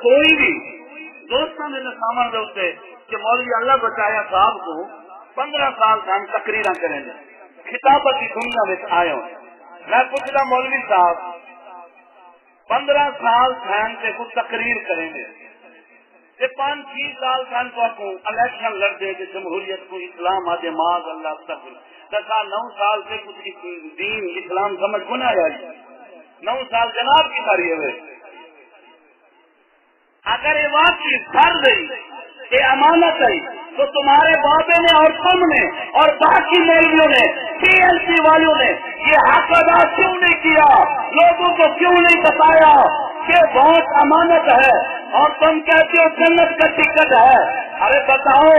کوئی بھی دوستوں نے سامان دے کہ مولوی اللہ بچایا صاحب کو 15 سال سے ہم تقریر کریں گے خطابت کی دنیا میں آئے ہوں میں پوچھتا مولوی صاحب 15 سال سے کچھ تقریر کریں گے 5-6 سال کو الیکشن لڑ دے کہ جمہوریت کو اسلام آدھے معاذ اللہ تک 9 سال سے کچھ دین اسلام سمجھ کو نہ آئی 9 سال جناب کی تاری ہے اگر یہ واقعی فرض ہے یہ امانت ہے تو تمہارے بابے نے اور تم نے اور باقی مولویوں نے TLC والوں نے یہ حق ادا کیوں نہیں کیا لوگوں کو کیوں نہیں بتایا کہ بہت امانت ہے اور تم کہتے ہو جنت کا ٹکٹ ہے ارے بتاؤ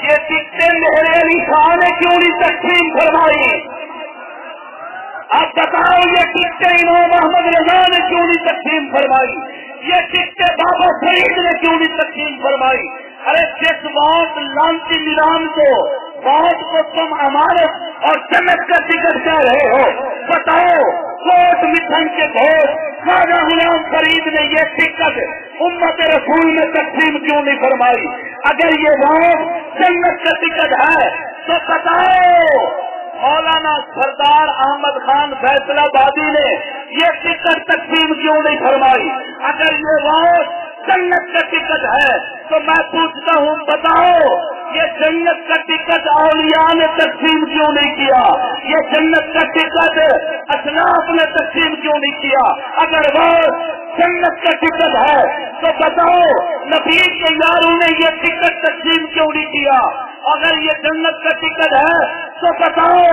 یہ ٹکٹیں میرے علی خان نے کیوں نہیں تقسیم فرمائی اب بتاؤ یہ ٹکٹیں امام محمد رضا نے کیوں نہیں تقسیم فرمائی یہ ٹکٹیں بابا فرید نے کیوں نہیں تقسیم فرمائی ارے جس بات لانتی نظام کو بہت کو تم امانت اور جنت کا ٹکٹ کہہ رہے ہو بتاؤ کوٹ مٹھن کے گھوٹ خواجہ غلام فرید نے یہ ٹکٹ امت رسول میں تقسیم کیوں نہیں فرمائی اگر یہ بات جنت کا ٹکٹ ہے تو بتاؤ مولانا سردار احمد خان فیصلہ بادی نے یہ ٹکٹ تقسیم کیوں نہیں فرمائی اگر یہ بات جنت کا ٹکٹ ہے تو میں پوچھتا ہوں بتاؤ یہ جنت کا ٹکٹ اولیاء نے تقسیم کیوں نہیں کیا یہ جنت کا ٹکٹ اسلاف نے تقسیم کیوں نہیں کیا اگر وہ جنت کا ٹکٹ ہے تو بتاؤ نبی کے یاروں نے یہ ٹکٹ تقسیم کیوں نہیں کیا اگر یہ جنت کا ٹکٹ ہے تو بتاؤ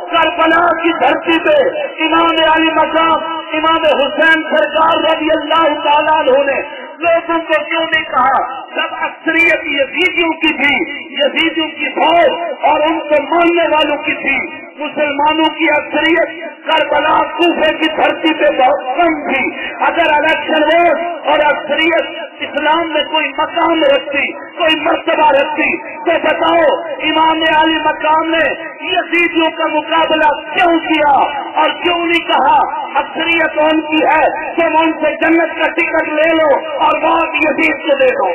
کربلا کی دھرتی پہ امام علی مقام امام حسین سرکار رضی اللہ تعالیٰ عنہ نے لوگوں کو کیوں نہیں کہا جب اکثریت یزیدیوں کی تھی یزیدیوں کی فوج اور ان کو ماننے والوں کی تھی مسلمانوں کی اکثریت کربلا کوفے کی دھرتی پہ بہت کم تھی اگر الیکشن ووٹ اور اکثریت اسلام میں کوئی مقام رکھتی کوئی مرتبہ رکھتی تو بتاؤ امام علی مقام نے یزیدیوں کا مقابلہ کیوں کیا اور کیوں نہیں کہا اکثریت ان کی ہے تم ان سے جنت کا ٹکٹ لے لو اور بات یزید کو دے دو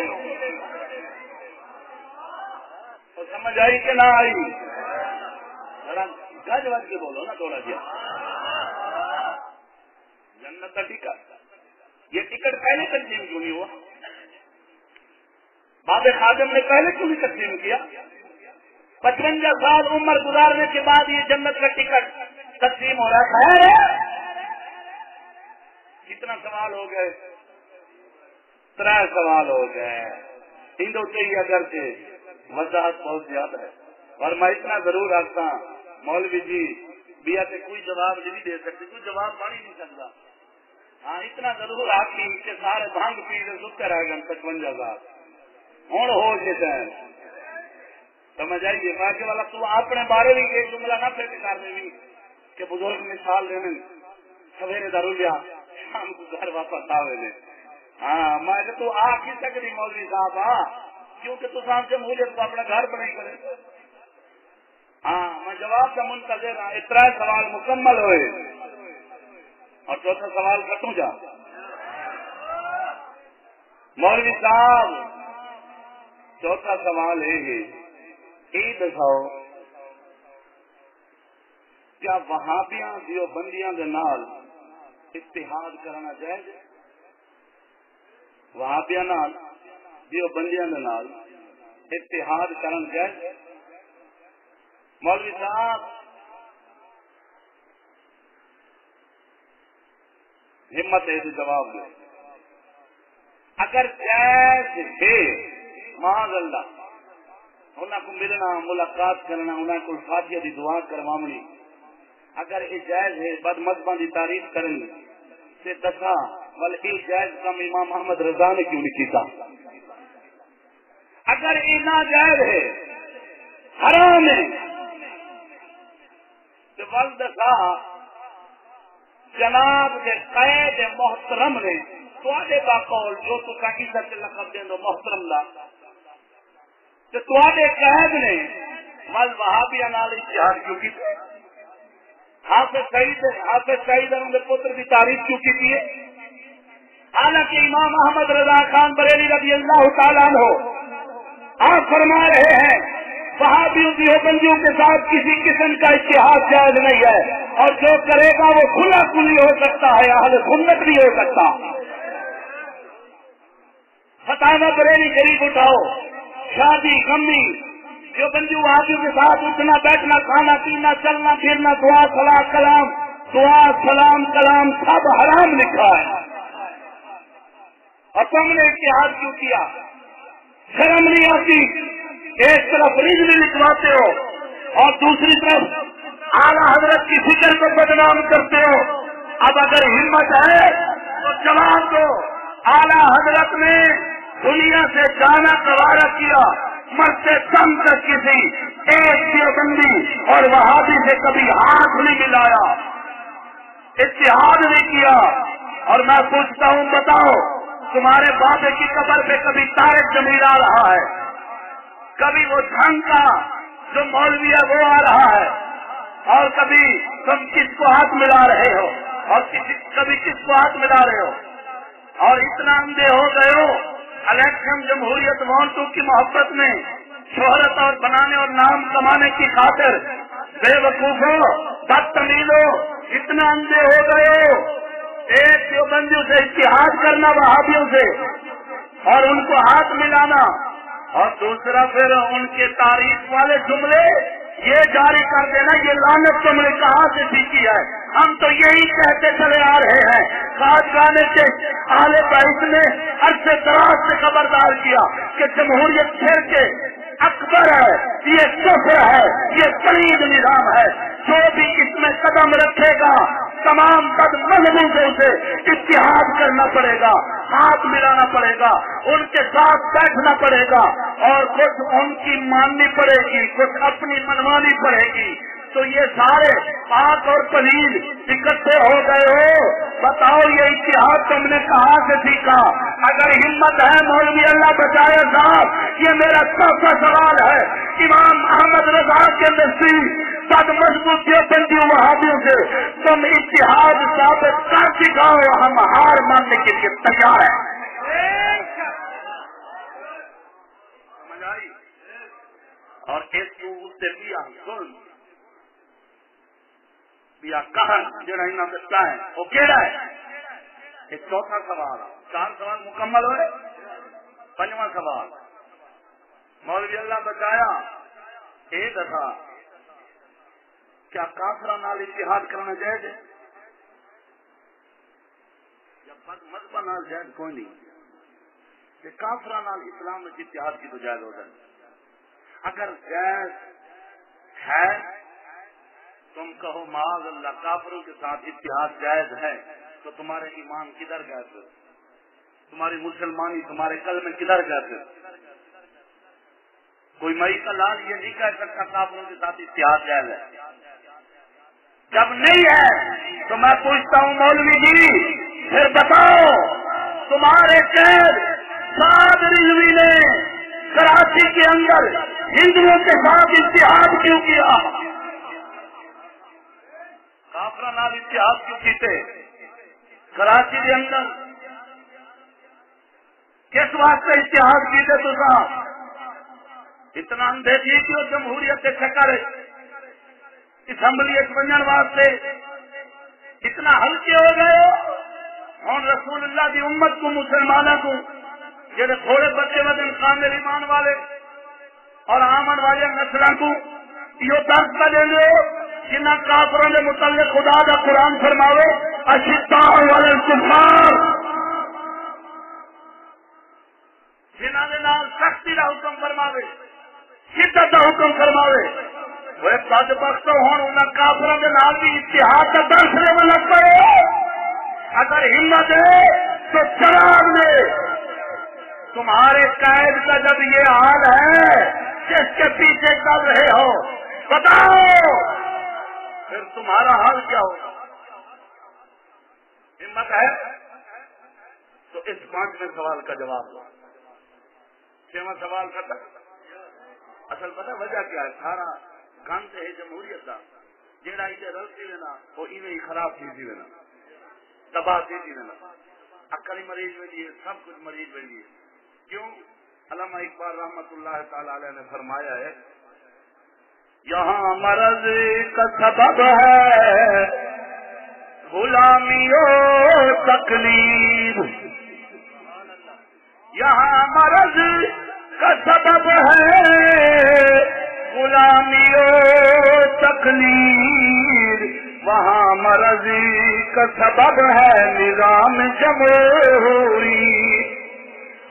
تو سمجھ آئی کہ نہ آئی گج وج کے بولو نا تھوڑا سا جنت کا ٹکٹ یہ ٹکٹ پہلے تقسیم کیوں نہیں ہوا باب خادم نے پہلے کیوں نہیں تقسیم کیا 55 سال عمر گزارنے کے بعد یہ جنت کا ٹکٹ تقسیم ہو رہا ہے کتنا سوال ہو گئے 3 سوال ہو گئے ہندو چاہیے اگر سے وضاحت بہت زیادہ ہے اور میں اتنا ضرور رکھتا ہوں مولوی جی بیا سے کوئی جواب نہیں دے سکتے کوئی جواب بڑھ ہی نہیں سکتا ہاں اتنا ضرور آپ کی کہ سارے بھانگ پی سے سکتے رہ گئے 55 سال ہوں ہو کے سمجھ آئیے باقی والا تو اپنے بارے بھی ایک جملہ نہ پھر کر دیں کہ بزرگ مثال دینے سویرے درو لیا شام کو گھر واپس آوے ہاں میں تو آ کی سکتی مولوی صاحب ہاں کیونکہ تو شام سے مجھے تو اپنا گھر بنائی کرے ہاں میں جواب کا منتظر ہوں 3 سوال مکمل ہوئے اور 4تھا سوال کٹوں جا مولوی صاحب 4تھا سوال ہے دساؤ کیا وہابیاں دیوبندیاں دے نال اتحاد کرنا جائز وہابیاں نال دیوبندیاں دے نال اتحاد کرنا جائز مولوی صاحب ہمت ہے جواب دے اگر جائز ہے معاذ اللہ انہوں کو ملنا ملاقات کرنا انہوں کو فاتحہ دی دعا کروامنی اگر یہ جائز ہے بد مذہباں دی تعریف کرنی سے دسا بلکہ یہ جائز کم امام محمد رضا نے کیوں نہیں کیتا اگر یہ ناجائز ہے حرام ہے تو ول دسا جناب کے قید محترم نے تواڈے باقول جو تو کا عزت لقب دین دو محترم دا تو تواڈے قید نے ول وہابیاں نال اتحاد کیوں کیتا حافظ سعید انہوں نے پتر کی تعریف کیوں کی ہے حالانکہ امام احمد رضا خان بریلی رضی اللہ تعالیٰ عنہ آپ فرما رہے ہیں وہابیوں دیوبندیوں کے ساتھ کسی قسم کا اتحاد جائز نہیں ہے، اور جو کرے گا وہ کھلا کھلی ہو سکتا ہے، اہل سنت بھی ہو سکتا۔ فتاوی بریلی شریف اٹھاؤ، شادی غمی دیوبندی وہابیوں کے ساتھ اٹھنا بیٹھنا کھانا پینا چلنا پھرنا دعا سلام کلام دعا سلام کلام سب حرام لکھا ہے، اور تم نے اتحاد کیوں کیا؟ شرم نہیں آتی؟ ایک طرف رجل لکھواتے ہو اور دوسری طرف اعلیٰ حضرت کی فکر کو بدنام کرتے ہو۔ اب اگر ہمت ہے تو جواب دو، اعلیٰ حضرت نے دنیا سے جانا گوارا کیا، مرتے دم تک کسی ایک دیوبندی اور وہابی سے کبھی ہاتھ نہیں ملایا، اتحاد نہیں کیا۔ اور میں پوچھتا ہوں بتاؤ، تمہارے بابے کی قبر پہ کبھی طارق جمیل آ رہا ہے؟ کبھی وہ جھنگ کا جو مولوی ہے وہ آ رہا ہے؟ اور کبھی تم کس کو ہاتھ ملا رہے ہو اور کبھی کس کو ہاتھ ملا رہے ہو؟ اور اتنا اندھے ہو گئے ہو الیکشن جمہوریت وانٹو کی محبت میں، شہرت اور بنانے اور نام کمانے کی خاطر بے وقوفوں بدتمیزوں اتنا اندھے ہو گئے ہو، ایک دیوبندیوں سے اتحاد کرنا وہابیوں سے اور ان کو ہاتھ ملانا، اور دوسرا پھر ان کے تعریف والے جملے یہ جاری کر دینا، یہ لعنت تم نے کہاں سے سیکھی ہے؟ ہم تو یہی کہتے چلے آ رہے ہیں۔ خاص گانے کے اہل بیت نے عرصے دراز سے خبردار کیا کہ جمہوریت پھر کے اکبر ہے، یہ کفر ہے، یہ پلید نظام ہے، جو بھی اس میں قدم رکھے گا تمام بد مذہبوں سے اسے اتحاد کرنا پڑے گا، ہاتھ ملانا پڑے گا، ان کے ساتھ بیٹھنا پڑے گا، اور کچھ ان کی ماننی پڑے گی، کچھ اپنی منوانی پڑے گی۔ تو یہ سارے پاک اور پلید اکٹھے ہو گئے ہو، بتاؤ یہ اتحاد تم نے کہاں سے سیکھا؟ اگر ہمت ہے مولوی اللہ بچائے صاحب، یہ میرا چوتھا سوال ہے، امام احمد رضا کے نزدیک بد مضبوط دیوبندی وہابیوں سے تم اتحاد ثابت کر دکھاؤ، ہم ہار ماننے کے لیے تیار ہیں۔ سمجھ آئی؟ اور اس کو سے سن بیا کہن جڑا انہاں دتا ہے وہ کیڑا ہے؟ ایک چوتھا سوال، 4 سوال مکمل ہوئے، 5واں سوال مولوی اللہ بچایا یہ دسا کیا کافراں نال اتحاد کرنا جائز ہے یا بد مذہباں نال جائز؟ کوئی نہیں کہ کافراں نال اسلام میں اتحاد کی تو جائز ہو جائے۔ اگر جائز ہے تم کہو معاذ اللہ کافروں کے ساتھ اتحاد جائز ہے، تو تمہارے ایمان کدھر گئے تھے؟ تمہاری مسلمانی تمہارے قلب کدھر گئے تھے؟ کوئی مئی کا لال یہ نہیں کہہ سکتا کافروں کے ساتھ اتحاد جائز ہے۔ جب نہیں ہے تو میں پوچھتا ہوں مولوی جی پھر بتاؤ تمہارے قید سعد رضوی نے کراچی کے اندر ہندوؤں کے ساتھ اتحاد کیوں کیا؟ کافر نال اتحاد کیوں کیتے؟ کراچی کے اندر کس واسطے اتحاد کیتے؟ تو اتنا اندھے تھی کہ جمہوریت کے چکر اسمبلی بننے واسطے اتنا ہلکے ہو گئے ہو۔ ہوں رسول اللہ کی امت کو مسلمانوں کو جہاں تھوڑے بچے وطن کامل ایمان والے اور آمن والے نسلوں کو یہ درس کا دیں گے جنہ کافروں کے متعلق خدا کا قرآن فرماوے اشداء علی الکفار، جنہ کے نام سختی کا حکم فرماوے شدت کا حکم فرماوے، وہ بد بخت ہوں انہیں کافروں کے نام بھی اتحاد کا درس لینے لگ پڑے۔ اگر ہمت ہے تو جواب دے، تمہارے قائد کا جب یہ حال ہے جس کے پیچھے چل رہے ہو بتاؤ پھر تمہارا حال کیا ہوگا؟ ہمت ہے تو اس 5ویں سوال کا جواب دو۔ 6واں سوال کرتا اصل پتہ وجہ کیا ہے؟ سارا گند ہے جمہوریت کا، جہاں ادھر رلتی لینا وہ انہیں ہی خراب تھی لینا، تباہ تھی لینا۔ عقل مریض بنی ہے، سب کچھ مریض بنی ہے. کیوں؟ علامہ اقبال رحمت اللہ تعالی علیہ نے فرمایا ہے یہاں مرض کا سبب ہے غلامی و تکلیف، یہاں مرض کا سبب ہے غلامی و تکلیف، وہاں مرض کا سبب ہے نظام جمہوری.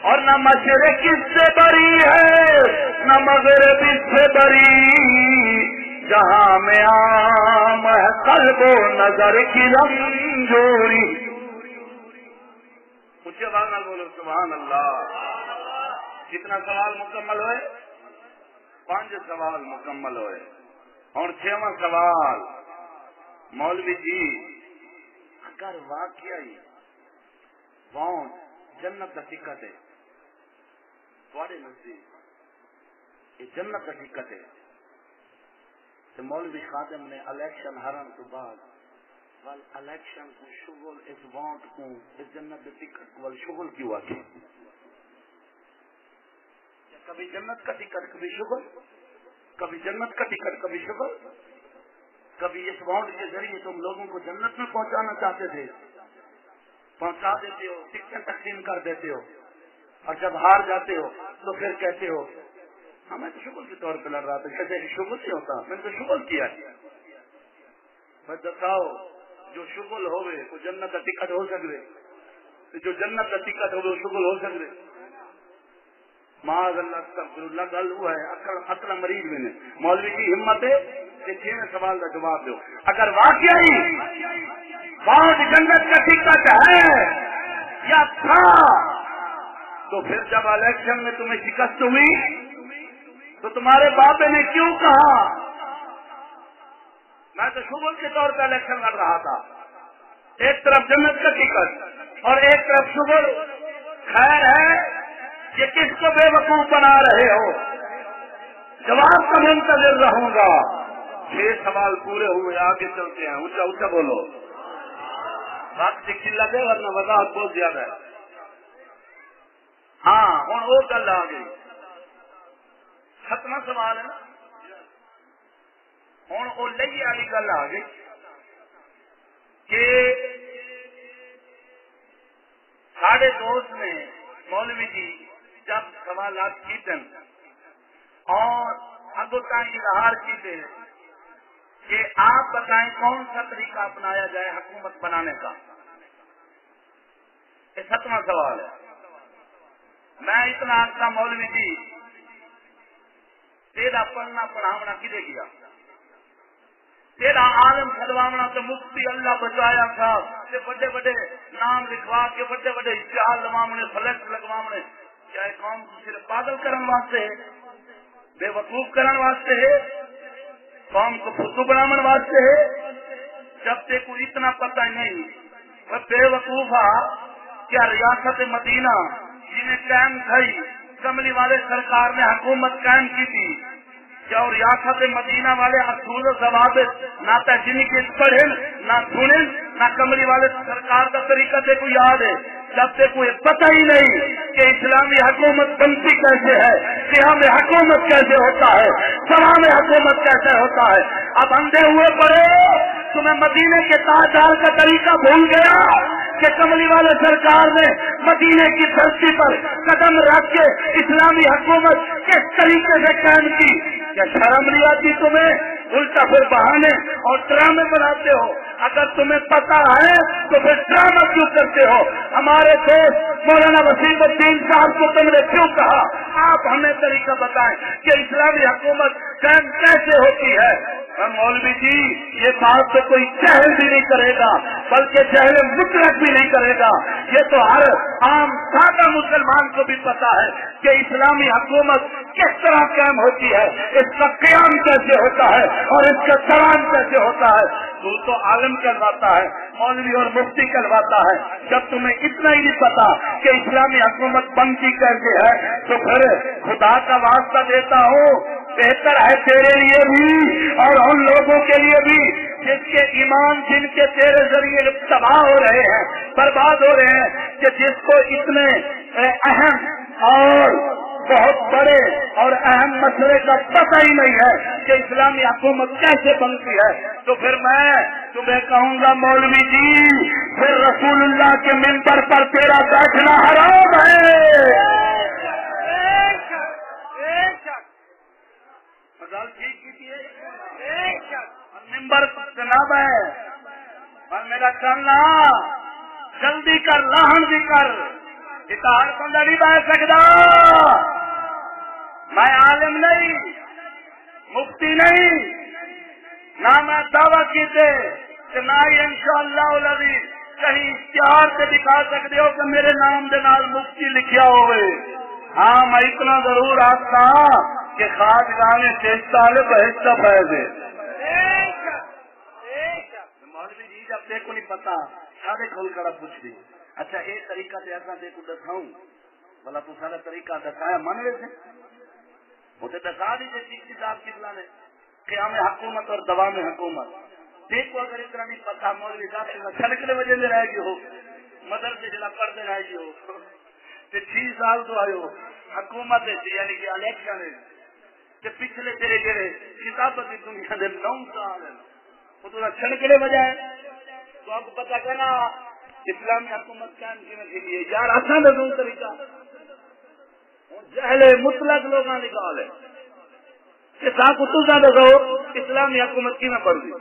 اور نہ مشرق اس سے بری ہے نہ مغرب اس سے بری، جہاں میں عام ہے قلب و نظر کی رنجوری. اونچی آواز نہ بولو سبحان اللہ. کتنا سوال مکمل ہوئے؟ 5 سوال مکمل ہوئے. اور 6واں سوال، مولوی جی اگر واقعی وہاں جنت کا ٹکٹ ہے تھوڑے نزدیک یہ جنت کا ٹکٹ ہے تو مولوی خادم نے الیکشن ہارن تو بعد الیکشن کو شغل اس ووٹ کو اس جنت کے ٹکٹ کو شغل کیوں آتی؟ کبھی جنت کا ٹکٹ کبھی شغل، کبھی جنت کا ٹکٹ کبھی شغل. کبھی اس ووٹ کے ذریعے تم لوگوں کو جنت میں پہنچانا چاہتے تھے، پہنچا دیتے ہو، ٹکٹیں تقسیم کر دیتے ہو، اور جب ہار جاتے ہو تو پھر کہتے ہو ہاں میں تو شغل کے طور پہ لڑ رہا تھا. کہتے ہیں شغل نہیں ہوتا، میں نے تو شغل کیا ہے. میں بتاؤ جو شغل ہوئے وہ جنت کا ٹکٹ ہو سکتے، جو جنت کا ٹکٹ ہو وہ شغل ہو سکتے. معاذ اللہ استغفر اللہ. گل ہوا ہے اکڑ مریض میں نے. مولوی کی ہمت ہے کہ 6ویں سوال کا جواب دو. اگر واقعی بہت جنت کا ٹکٹ ہے یا تھا تو پھر جب الیکشن میں تمہیں شکست ہوئی تو تمہارے باپ نے کیوں کہا میں تو شغل کے طور پہ الیکشن لڑ رہا تھا؟ ایک طرف جنت کا ٹکٹ اور ایک طرف شغل. خیر ہے یہ کس کو بے وقوف بنا رہے ہو؟ جواب کا منتظر رہوں گا. 6 سوال پورے ہوئے، آگے چلتے ہیں. اونچا اونچا بولو، وقت کی لگے ورنہ وضاحت بہت زیادہ ہے. ہاں ہوں وہ گل آ گئی. 7واں سوال ہے نا، ہوں وہ لئی والی گل آ گئی کہ سارے دوست نے مولوی جی جب سوالات کیتے اور اگو تک اظہار کیتے کہ آپ بتائیں کون سا طریقہ اپنایا جائے حکومت بنانے کا. یہ 7واں سوال ہے. میں اتنا آتا مولوی جی تیرا پڑھنا پڑھاونا کدے گیا؟ تیرا عالم کھلوانا تو مفتی اللہ بچایا تھا، بڑے بڑے نام لکھوا کے بڑے بڑے اشتہار لگوانے، فلیکس لگوانے. کیا قوم کو صرف پاگل کرنے واسطے ہے، بے وقوف کرنے واسطے ہے، قوم کو فتو بنانے واسطے ہے؟ جب تک کوئی اتنا پتہ نہیں وہ بے وقوفا کیا ریاست مدینہ جنہیں قائم تھی کملی والے سرکار نے حکومت قائم کی تھی، کیا ریاست مدینہ والے اصول و ضوابط نہ جن کے پڑھیں نہ سنیں نہ کملی والے سرکار کا طریقہ سے کوئی یاد ہے؟ جب سے کوئی پتہ ہی نہیں کہ اسلامی حکومت بنتی کیسے ہے، قیام حکومت کیسے ہوتا ہے، سلام حکومت کیسے ہوتا ہے. اب اندھے ہوئے پڑے تمہیں مدینے کے تاجدار کا طریقہ بھول گیا کہ کملی والے سرکار نے مدینے کی دھرتی پر قدم رکھ کے اسلامی حکومت کس طریقے سے قائم کی. کیا شرم نہیں آتی تمہیں؟ الٹا پھر بہانے اور ڈرامے بناتے ہو. اگر تمہیں پتا ہے تو پھر ڈرامہ کیوں کرتے ہو؟ ہمارے دوست مولانا وسیم الدین صاحب کو تم نے کیوں کہا آپ ہمیں طریقہ بتائیں کہ اسلامی حکومت قائم کیسے ہوتی ہے؟ مولوی جی یہ بات تو کوئی جہل بھی نہیں کرے گا، بلکہ جہل مطلق بھی نہیں کرے گا. یہ تو ہر عام سادہ مسلمان کو بھی پتا ہے کہ اسلامی حکومت کس طرح قائم ہوتی ہے، اس کا قیام کیسے ہوتا ہے اور اس کا سلام کیسے ہوتا ہے. تو عالم کہلواتا ہے، مولوی اور مفتی کہلواتا ہے. جب تمہیں اتنا ہی نہیں پتا کہ اسلامی حکومت بنتی کیسے ہے تو پھر خدا کا واسطہ دیتا ہوں، بہتر ہے تیرے لیے بھی اور ان لوگوں کے لیے بھی جس کے ایمان جن کے تیرے ذریعے تباہ ہو رہے ہیں، برباد ہو رہے ہیں، کہ جس کو اتنے اہم اور بہت بڑے اور اہم مسئلے کا پتہ ہی نہیں ہے کہ اسلامی حکومت کیسے بنتی ہے، تو پھر میں تمہیں کہوں گا مولوی جی، پھر رسول اللہ کے منبر پر تیرا بیٹھنا حرام ہے۔ منبر جناب ہے اور میرا چلنا جلدی کر، لاہن بھی کر، اتحاد بندہ نہیں بیٹھ سکتا۔ میں عالم نہیں، مفتی نہیں، نہ میں دعویٰ کیتے کہ نہ ہی انشاءاللہ العزیز کہیں اشتہار سے دکھا سکتے ہو کہ میرے نام دے نال مفتی لکھیا ہوئے۔ ہاں میں اتنا ضرور آتا کہ خواجگاہ نے چیشتا لے بہشتہ فیض ہے۔ مولوی جی جب دیکھو نہیں پتا سارے کھول کر پوچھ دی، اچھا ایک طریقہ سے ایسا دیکھو دکھاؤں بلا تو سارا طریقہ دکھایا من رہے تھے وہ تو دکھا دیجیے چیز کتاب کی بلا نے قیام حکومت اور دوام حکومت دیکھو، اگر اتنا نہیں پتا مولوی صاحب سے چھڑکنے وجہ میں رہ گئی ہو، مدرسے جلا پڑھتے رہ گئی ہو، 6 سال تو آئے ہو حکومت یعنی کہ الیکشن ہے، پچھلے تیرے جڑے کتابت کی دنیا دے 9 سال ہے وہ تو چھڑکنے وجہ ہے، تو آپ کو پتا کرنا اسلامی حکومت قائم کرنے کے لیے یار آسان ہے طریقہ جہل مطلق لوگ نکال ہے کہ صاحب تو زیادہ کہو اسلامی حکومت کی نہ پڑ گئی،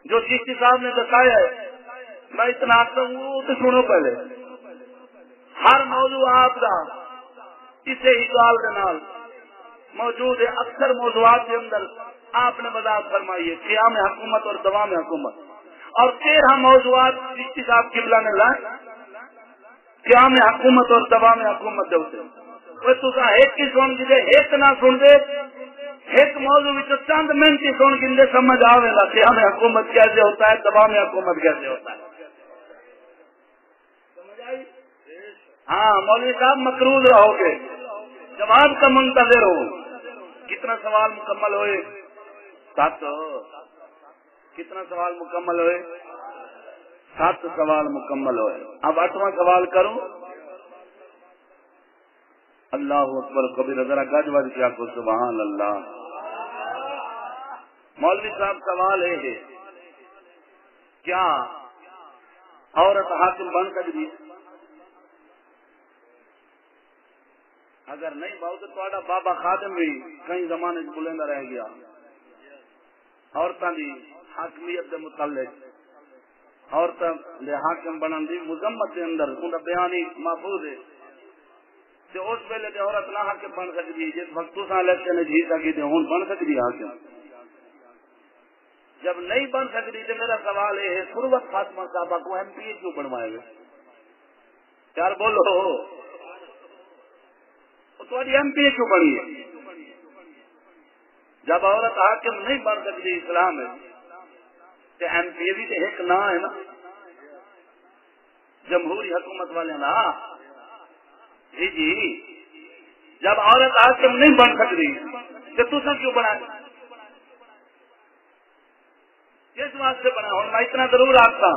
جو چشتی صاحب نے بتایا ہے میں اتنا آتا ہوں تو سنو پہلے، ہر موضوع آپ کا اسے حساب کے نال موجود ہے، اکثر موضوعات کے اندر آپ نے وضاحت فرمائی ہے قیام حکومت اور دوام حکومت، اور 13 موضوعات چشتی صاحب قبلہ نے لائے قیام حکومت اور دوام حکومت دے تصا ایک ہی سن گے ایک نہ سن دے ایک موضوع چند منٹ ہی سن گے سمجھ آئے گا قیام حکومت کیسے ہوتا ہے، دوام حکومت کیسے ہوتا ہے۔ ہاں مولوی صاحب مقروض رہو گے، جواب کا منتظر ہو۔ کتنا سوال مکمل ہوئے؟ 7۔ کتنا سوال مکمل ہوئے؟ 7 سوال مکمل ہوئے۔ اب 8واں سوال کروں۔ اللہ اکبر کبیر، ذرا گج وج کیا کو سبحان اللہ۔ مولوی صاحب سوال ہے کیا عورت حاکم بن سکتی؟ اگر نہیں بہت تو بابا خادم بھی کئی زمانے بلندہ رہ گیا عورتوں کی حاکمیت کے متعلق، عورتوں کے حاکم بننے کی مذمت کے اندر ان کا بیان ہی محفوظ ہے کہ اس ویلے تو عورت نہ حاکم بن سکتی، جس وقت تو الیکشن جیت سکی تھی ہوں بن سکتی حاکم، جب نہیں بن سکتی تو میرا سوال یہ ہے سروت فاطمہ صاحبہ کو ایم پی اے کیوں بنوائے گا؟ یار بولو تو ایم پی اے کیوں بنی ہے؟ جب عورت حاکم نہیں بن سکتی اسلام ہے تو ایم پی اے بھی تو ایک نہ ہے نا، جمہوری حکومت والے نا جی جی، جب عورت حاکم نہیں بن سکتی تو تم کیوں بنا؟ کس واسطے بنا؟ ہوں میں اتنا ضرور آتا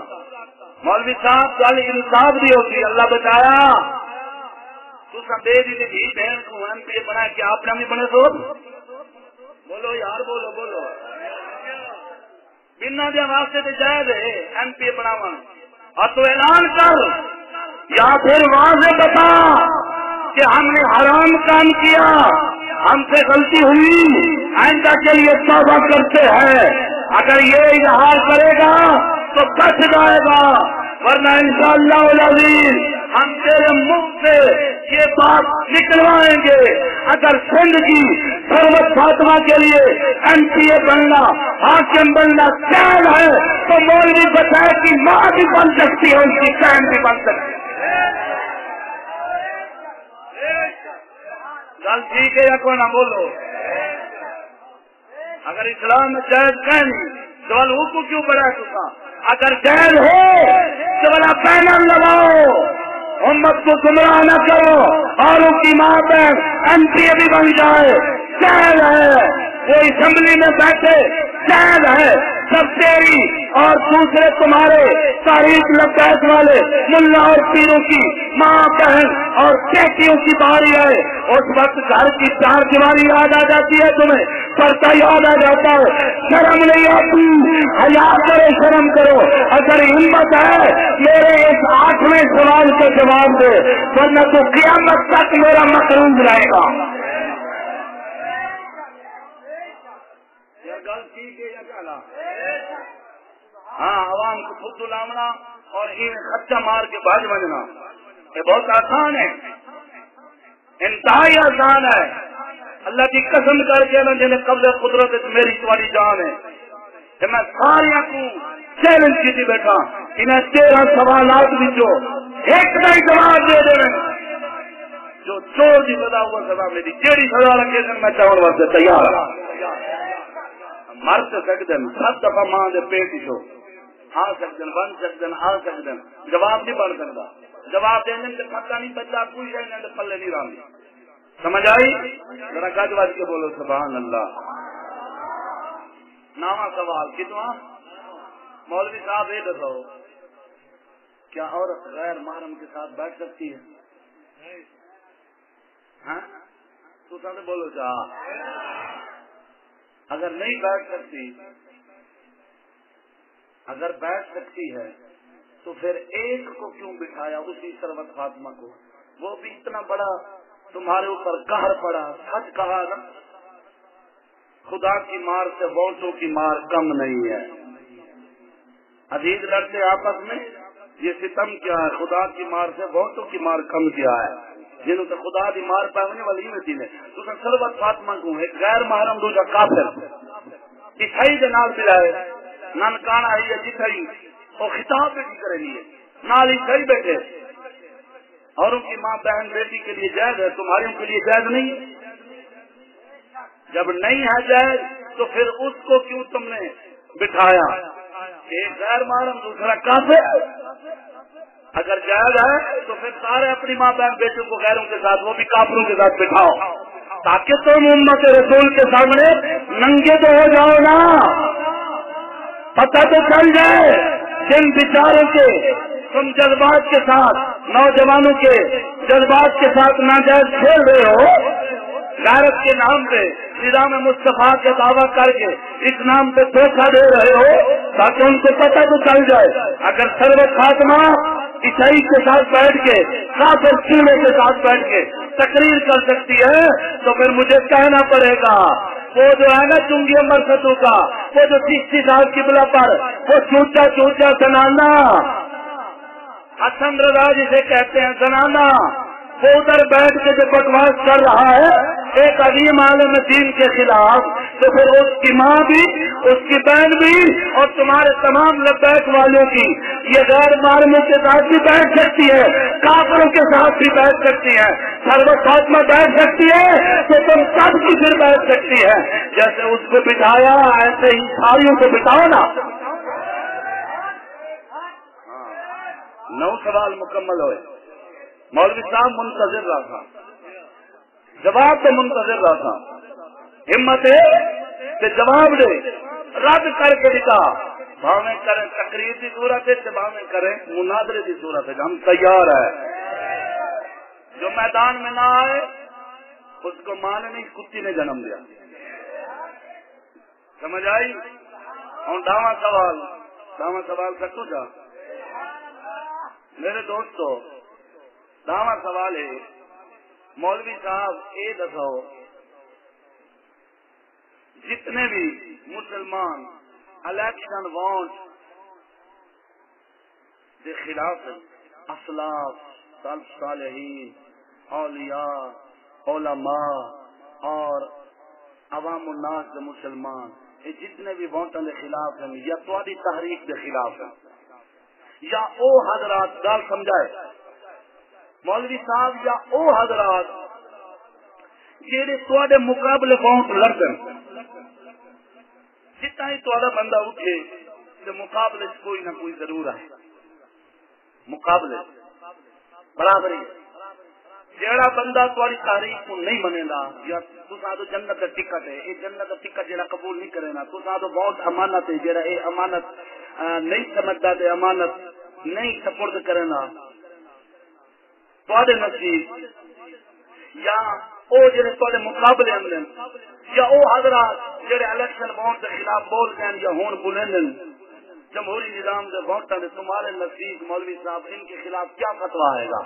مولوی صاحب گل انصاف دی ہوتی، اللہ بچایا دے دی تھی بہن کو ایم پی اے بنا کے آپ نے بھی بنے تو بولو یار بولو بولو، بنا دیا واسطے تو جائز ہے ایم پی اے بناوا، اور تو اعلان کر یا پھر واضح بتا کہ ہم نے حرام کام کیا، ہم سے غلطی ہوئی، آئندہ کے لیے توبہ کرتے ہیں۔ اگر یہ اظہار کرے گا تو بچ جائے گا، ورنہ انشاءاللہ العزیز ہم تیرے منہ سے یہ بات نکلوائیں گے۔ اگر سندھ کی سروت فاطمہ کے لیے ایم پی اے بننا، حاکم بننا جائز ہے تو مولوی بتائے کی ماں بھی بن سکتی ہے، ان کی بہن بھی بن سکتی ہے۔ گل ٹھیک ہے یا کوئی نہ بولو؟ اگر اسلام میں جائز کہیں تو کو کیوں بڑھا چکا؟ اگر جائز ہو تو بڑا پینل لگاؤ، امت کو گمراہ نہ کرو، اور ان کی ماں بہن ایم پی اے بھی بن جائے، جائز ہے۔ وہ اسمبلی میں بیٹھے جائز ہے، سب تیری اور دوسرے تمہارے تاریخ لبیک والے ملا اور پیروں کی ماں بہن اور بیٹیوں کی باری آئے، اس وقت گھر کی چار دیواری یاد آ جاتی ہے، تمہیں پردہ یاد آ جاتا ہے، شرم نہیں آتی، حیا کرو، شرم کرو۔ اگر ہمت ہے میرے اس 8ویں سوال کا جواب دے، ورنہ تو قیامت تک میرا مقروض رہے گا۔ گل ٹھیک ہے یا کیا؟ ہاں، عوام کو خود لامنا اور خرچہ مار کے باج بجنا یہ بہت آسان ہے، انتہائی آسان ہے۔ اللہ کی قسم کر کے نا جنہیں قبض قدرت میری تمہاری جان ہے کہ میں سارے کو چیلنج کی بیٹھا انہیں 13 سوالات بچوں ایک کا ہی جواب دے دے جو چور کی سزا ہوا سزا میری جیڑی سزا رکھے میں چاول واسطے تیار ہوں۔ مر سکتے سب دفعہ ماں دے پیٹ چو آ سکتے بن سکتے آ سکتے جواب نہیں بن سکتا، جواب دینے سے پتہ نہیں بچہ کوئی شاید پلے نہیں رہی، سمجھ آئی؟ ذرا گج بج کے بولو سبحان اللہ۔ 9واں سوال کتنا؟ مولوی صاحب یہ بتاؤ کیا عورت غیر محرم کے ساتھ بیٹھ سکتی ہے؟ ہاں تو سب بولو چاہ اگر نہیں بیٹھ سکتی، اگر بیٹھ سکتی ہے تو پھر ایک کو کیوں بٹھایا اسی سروت فاطمہ کو؟ وہ بھی اتنا بڑا تمہارے اوپر قہر پڑا، سچ کہا نا، خدا کی مار سے ووٹوں کی مار کم نہیں ہے۔ عزیز لڑتے آپس میں یہ ستم کیا ہے، خدا کی مار سے ووٹوں کی مار کم کیا ہے، جنہوں سے خدا دی مار پاونے والی میں تھی تو سربت فاطمہ کو ایک غیر محرم دوسرا کافر عیسائی کے نال ملائے ننکانا ہی ہے جتائی اور خطاب بھی کرے لیے نال عیسائی بیٹھے اور ان کی ماں بہن بیٹی کے لیے جائز ہے، تمہارے کے لیے جائز نہیں ہے۔ جب نہیں ہے جائز تو پھر اس کو کیوں تم نے بٹھایا؟ ایک غیر محرم دوسرا کافر، اگر جائز ہے تو پھر سارے اپنی ماں بہن بیٹوں کو غیروں کے ساتھ وہ بھی کافروں کے ساتھ بٹھاؤ تاکہ تم امت رسول کے سامنے ننگے تو ہو جاؤ نا، پتہ تو چل جائے جن بیچاروں کے تم جذبات کے ساتھ، نوجوانوں کے جذبات کے ساتھ ناجائز کھیل رہے ہو، غیرت کے نام پہ نظام مصطفیٰ کے دعویٰ کر کے اس نام پہ دھوکہ دے رہے ہو تاکہ ان کو پتہ تو چل جائے۔ اگر سربت خاتمہ عیسائی کے ساتھ بیٹھ کے کافر چیڑے کے ساتھ بیٹھ کے تقریر کر سکتی ہے تو پھر مجھے کہنا پڑے گا وہ جو ہے نا چنگی عمر ستو کا وہ جو 60 سال کی بلا پر وہ چوچا چوچا زنانہ حسن رضا جسے کہتے ہیں زنانہ، وہ ادھر بیٹھ کے جو بکواس کر رہا ہے ایک عظیم عالم دین کے خلاف، تو پھر اس کی ماں بھی، اس کی بہن بھی اور تمہارے تمام لبیک والوں کی یہ غیر محرموں کے ساتھ بھی بیٹھ سکتی ہے، کافروں کے ساتھ بھی بیٹھ سکتی ہے، سربت فاطمہ بیٹھ سکتی ہے تو تم سب کی پھر بیٹھ سکتی ہے۔ جیسے اس کو بٹھایا ایسے ہی ساریوں کو بٹھاؤ نا۔ 9 سوال مکمل ہوئے، مولوی صاحب منتظر رہا تھا، جواب تو منتظر رہا تھا، ہمت ہے کہ جواب دے، رد کر کے دکھا، بھاویں کریں تقریر کی صورت ہے بھاویں کریں مناظرے کی صورت ہے، ہم تیار ہے۔ جو میدان میں نہ آئے اس کو ماں نے نہیں کتی نے جنم دیا، سمجھ آئی؟ اور دعویٰ سوال کٹو جا میرے دوستو، دعویٰ سوال ہے مولوی صاحب یہ دساؤ جتنے بھی مسلمان الیکشن وانٹ کے خلاف اسلاف، سلف صالحین، اولیاء، علماء اور عوام الناس کے مسلمان یہ جتنے بھی ووٹوں کے خلاف ہیں یا تہاڈی تحریک کے خلاف ہیں یا او حضرات گل سمجھائے مولوی صاحب یا او حضرات جہے تواڈے مقابلے ووٹ لڑن، جتنا ہی تواڈا بندہ اٹھے تو مقابلے کوئی نہ کوئی ضرور ہے، مقابلے برابری جیڑا بندہ تاری تاریخ کو نہیں منے گا یا تسا تو جنت کا ٹکٹ ہے، یہ جنت کا ٹکٹ جیڑا قبول نہیں کرے نا، تسا تو بہت امانت ہے، جیڑا یہ امانت نہیں سمجھتا تے امانت نہیں سپرد کرے نا تواڈے نصیب یا او جڑے تواڈے مقابلے اندر یا او حضرات جڑے الیکشن ووٹ کے خلاف بول گئے یا ہون بولیں جمہوری نظام کے ووٹاں نے، تمہارے نزدیک مولوی صاحب ان کے خلاف کیا فتویٰ آئے گا؟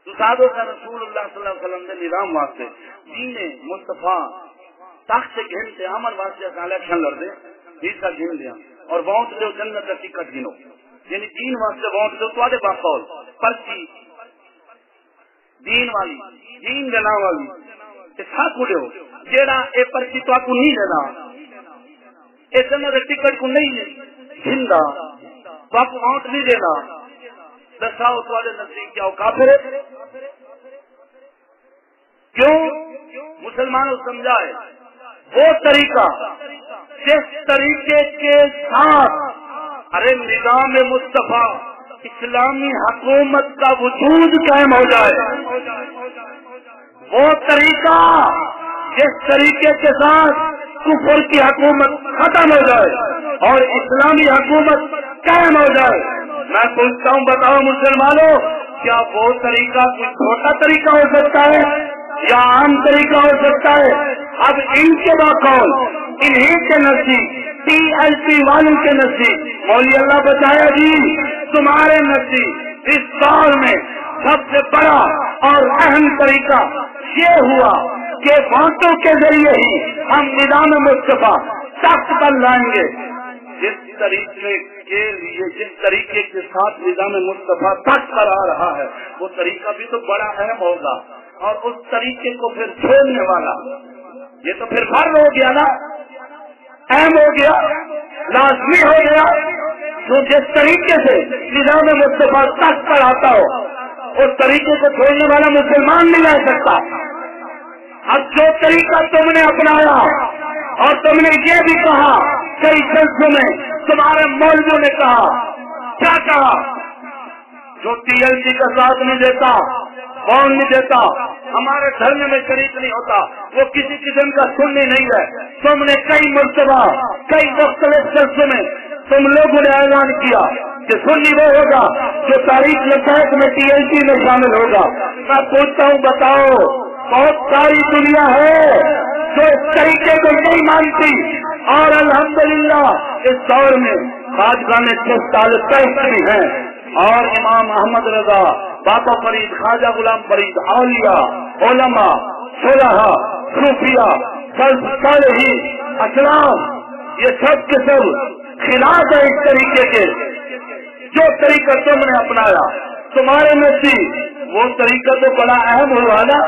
تو سادو کا رسول اللہ صلی اللہ علیہ وسلم کے نظام واسطے دین مصطفیٰ تخت سے گھن سے امن واسطے الیکشن لڑ دے حصہ گھن دیا اور ووٹ دو جنت کا ٹکٹ گنو، یعنی دین واسطے ووٹ دو تواڈے باقول پرچی دین والی دین دے نام والی تے ساتھ دیو جیڑا اے پرچی تو کو نہیں دینا اے جنت کے ٹکٹ کو نہیں گھندا تو کو ووٹ نہیں دینا، دساؤ تواڈے نزدیک کیا کافر ہے؟ کیوں؟ مسلمانوں سمجھائے وہ طریقہ جس طریقے کے ساتھ ارے نظام مصطفیٰ اسلامی حکومت کا وجود قائم ہو جائے، وہ طریقہ جس طریقے کے ساتھ کفر کی حکومت ختم ہو جائے اور اسلامی حکومت قائم ہو جائے، میں پوچھتا ہوں بتاؤ مسلمانوں کیا وہ طریقہ کوئی چھوٹا طریقہ ہو سکتا ہے یا عام طریقہ ہو سکتا ہے؟ اب ان کے باقول انہیں کے نزدیک ٹی ایل پی والوں کے نزدیک مولی اللہ بچایا جی تمہارے نزدیک اس دور میں سب سے بڑا اور اہم طریقہ یہ ہوا کہ ووٹوں کے ذریعے ہی ہم نظام مصطفیٰ تخت پر لائیں گے۔ جس طریقے کے لیے جس طریقے کے ساتھ نظام مصطفیٰ تخت پر آ رہا ہے وہ طریقہ بھی تو بڑا اہم ہوگا، اور اس طریقے کو پھر چھوڑنے والا یہ تو پھر فرض ہو گیا نا، اہم ہو گیا، لازمی ہو گیا۔ جو جس طریقے سے نظام مصطفیٰ تخت پر آتا ہو اس طریقے کو چھوڑنے والا مسلمان نہیں رہ سکتا۔ اب جو طریقہ تم نے اپنایا اور تم نے یہ بھی کہا کئی جلسوں میں تمہارے مولویوں نے کہا، کیا کہا؟ جو ٹی ایل سی کا ساتھ نہیں دیتا کون نہیں دیتا ہمارے دھرم میں شریک نہیں ہوتا وہ کسی قسم کا سنی نہیں ہے۔ تم نے کئی مرتبہ کئی مختلف جلسوں میں تم لوگوں نے اعلان کیا کہ سنی وہ ہوگا جو تاریخ لطائف میں ٹی ایل سی میں شامل ہوگا۔ میں پوچھتا ہوں بتاؤ بہت ساری دنیا ہے جو اس طریقے کو نہیں مانتی، اور الحمدللہ اس دور میں خواجگان بھی ہیں اور امام احمد رضا، بابا فرید، خواجہ غلام فرید، اولیاء، علماء، صلحاء، صوفیاء، صالحین، اسلام، یہ سب کے سب خلاف ہے اس طریقے کے جو طریقہ تم نے اپنایا۔ تمہارے نزدیک وہ طریقہ تو بڑا اہم ہوا نا،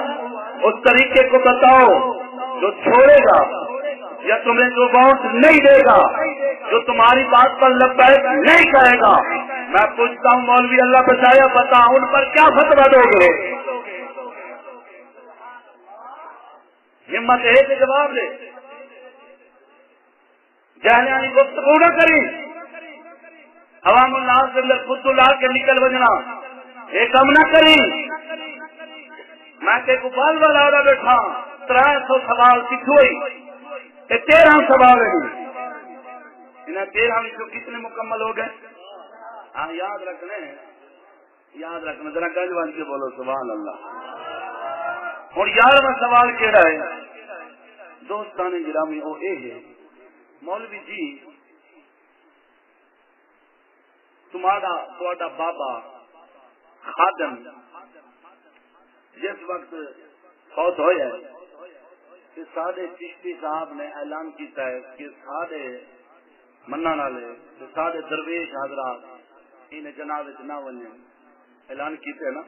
اس طریقے کو بتاؤ جو چھوڑے گا یا تمہیں جو ووٹ نہیں دے گا، جو تمہاری بات پر لبیک نہیں کہے گا۔ میں پوچھتا ہوں مولوی اللہ بچایا بتا ان پر کیا فتویٰ دو گے؟ ہمت ہے کہ جواب دے، جہلیانی گفتگو نہ کری، عوام الناس کے اندر خود لا کے نکل بجنا یہ کم نہ کری۔ میں کہ گوپال والا آدھا بیٹھا 300 سوال سکھوئی 13 سوال ہے، انہیں 13 جو کتنے مکمل ہو گئے؟ ہاں یاد رکھنے ذرا گنج بن کے بولو سبحان اللہ۔ اور 11واں سوال کہڑا ہے؟ دوستان گرامی وہ یہ ہے مولوی جی تمہارا بابا خادم جس وقت فوت ہویا ہے کہ سارے چشتی صاحب نے اعلان کیتا ہے کہ سارے منن والے سارے درویش حضرات انہیں جناب نہ ونجے، اعلان کیتے نا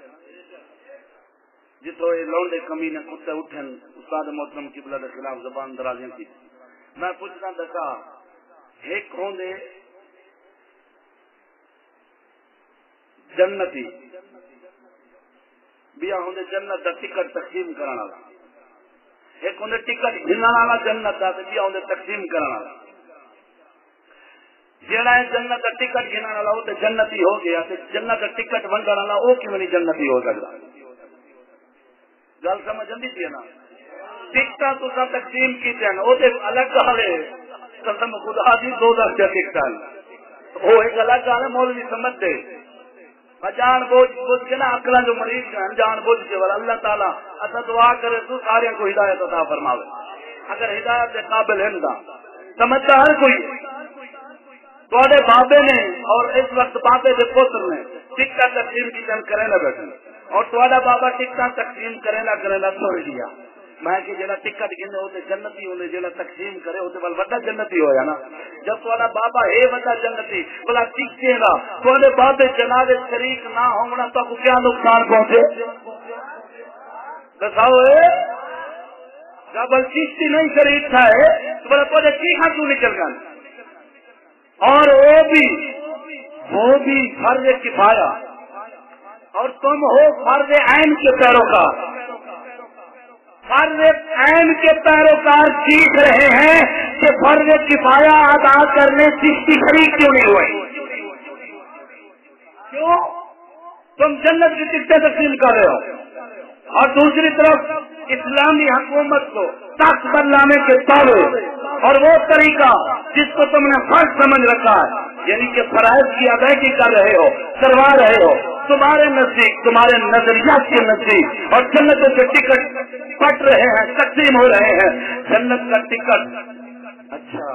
جتوں یہ لونڈے کمینے کتے اٹھن استاد محترم قبلہ کے خلاف زبان درازیاں کی۔ میں پوچھنا دسا ایک ہوندے جنتی بیا ہوندے جنت دا ٹکٹ تقسیم کرنا والا، ایک ہوندے ٹکٹ گھننا والا جنت دا بیا ہوندے تقسیم کرنا والا۔ جہاں جنت کا ٹکٹ گھننے والا وہ تو جنتی ہو گیا، جنت کا ٹکٹ ونڈن والا وہ کیوں نہیں جنتی ہو سکتا؟ گل سمجھ آتی تھی نا؟ ٹکٹاں تو تقسیم کی وہ تو الگ گل ہے، قسم خدا دی 2 لاکھ ٹکٹاں وہ ایک الگ گل ہے، مولوی سمجھ دے جان بوجھ کے نا عقلاں جو مریض ہیں جان بوجھ کے والا اللہ تعالیٰ اصا دعا کرے تو سارے کو ہدایت عطا فرماوے، اگر ہدایت کے قابل ہیں سمجھتا ہر کوئی تھوڑے بابے نے اور اس وقت بابے کے پتر نے ٹکٹاں تقسیم کی جن کرے نہ بیٹھے اور تھوڑا بابا ٹکٹاں تقسیم کرے نہ چھوڑ دیا میں کہ جا ٹکٹ گنے وہ جنتی ہونے جا تقسیم کرے وہ وڈا جنتی ہوا نا جب تھوڑا بابا ہے وڈا جنتی بلا ٹکے گا تھوڑے بابے جناب شریک نہ ہونا تو کو کیا نقصان پہنچے دساؤ جب چشتی نہیں شریک تھا تو بڑا پودے چیخا کیوں نکل گا اور وہ بھی فرض کفایہ اور تم ہو فرض عین کے پیروکار فرض عین کے پیروکار سیکھ رہے ہیں کہ فرض کفایہ ادا کرنے چشتی شریک کیوں نہیں ہوئے کیوں تم جنت کی ٹکٹیں تقسیم کر رہے ہو اور دوسری طرف اسلامی حکومت کو طاقت پر لانے کے دعوے اور وہ طریقہ جس کو تم نے فرض سمجھ رکھا ہے یعنی کہ فرائض کی ادائیگی کر رہے ہو کروا رہے ہو تمہارے نزدیک تمہارے نظریات کے نزدیک اور جنت کے ٹکٹ پٹ رہے ہیں تقسیم ہو رہے ہیں جنت کا ٹکٹ اچھا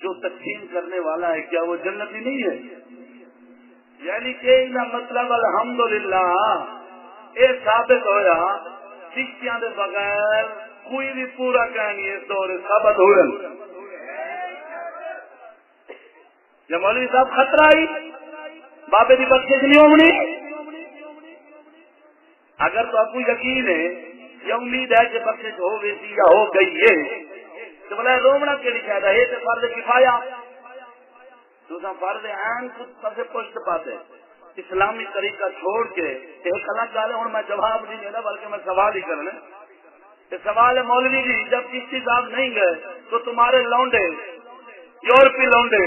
جو تقسیم کرنے والا ہے کیا وہ جنتی نہیں ہے یعنی کہ مطلب الحمدللہ یہ ثابت ہوا چشتیاں دے بغیر کوئی بھی پورا کہیں اس دور ثابت ہو رہا جب مولوی صاحب خطرہ آئی بابے کی بخشش نہیں ہونی اگر تو آپ کو یقین ہے یا امید ہے کہ بخشش ہو گئی یا ہو گئی ہے تو بلا رومنا کے لیے چاہتا ہے تو فرض کفایا تو فرض عین کو سب سے پشت پاتے اسلامی طریقہ چھوڑ کے ایک الگ گال ہے میں جواب نہیں دینا بلکہ میں سوال ہی کرنا سوال ہے مولوی جی جب چشتی صاحب نہیں گئے تو تمہارے لونڈے یورپی لونڈے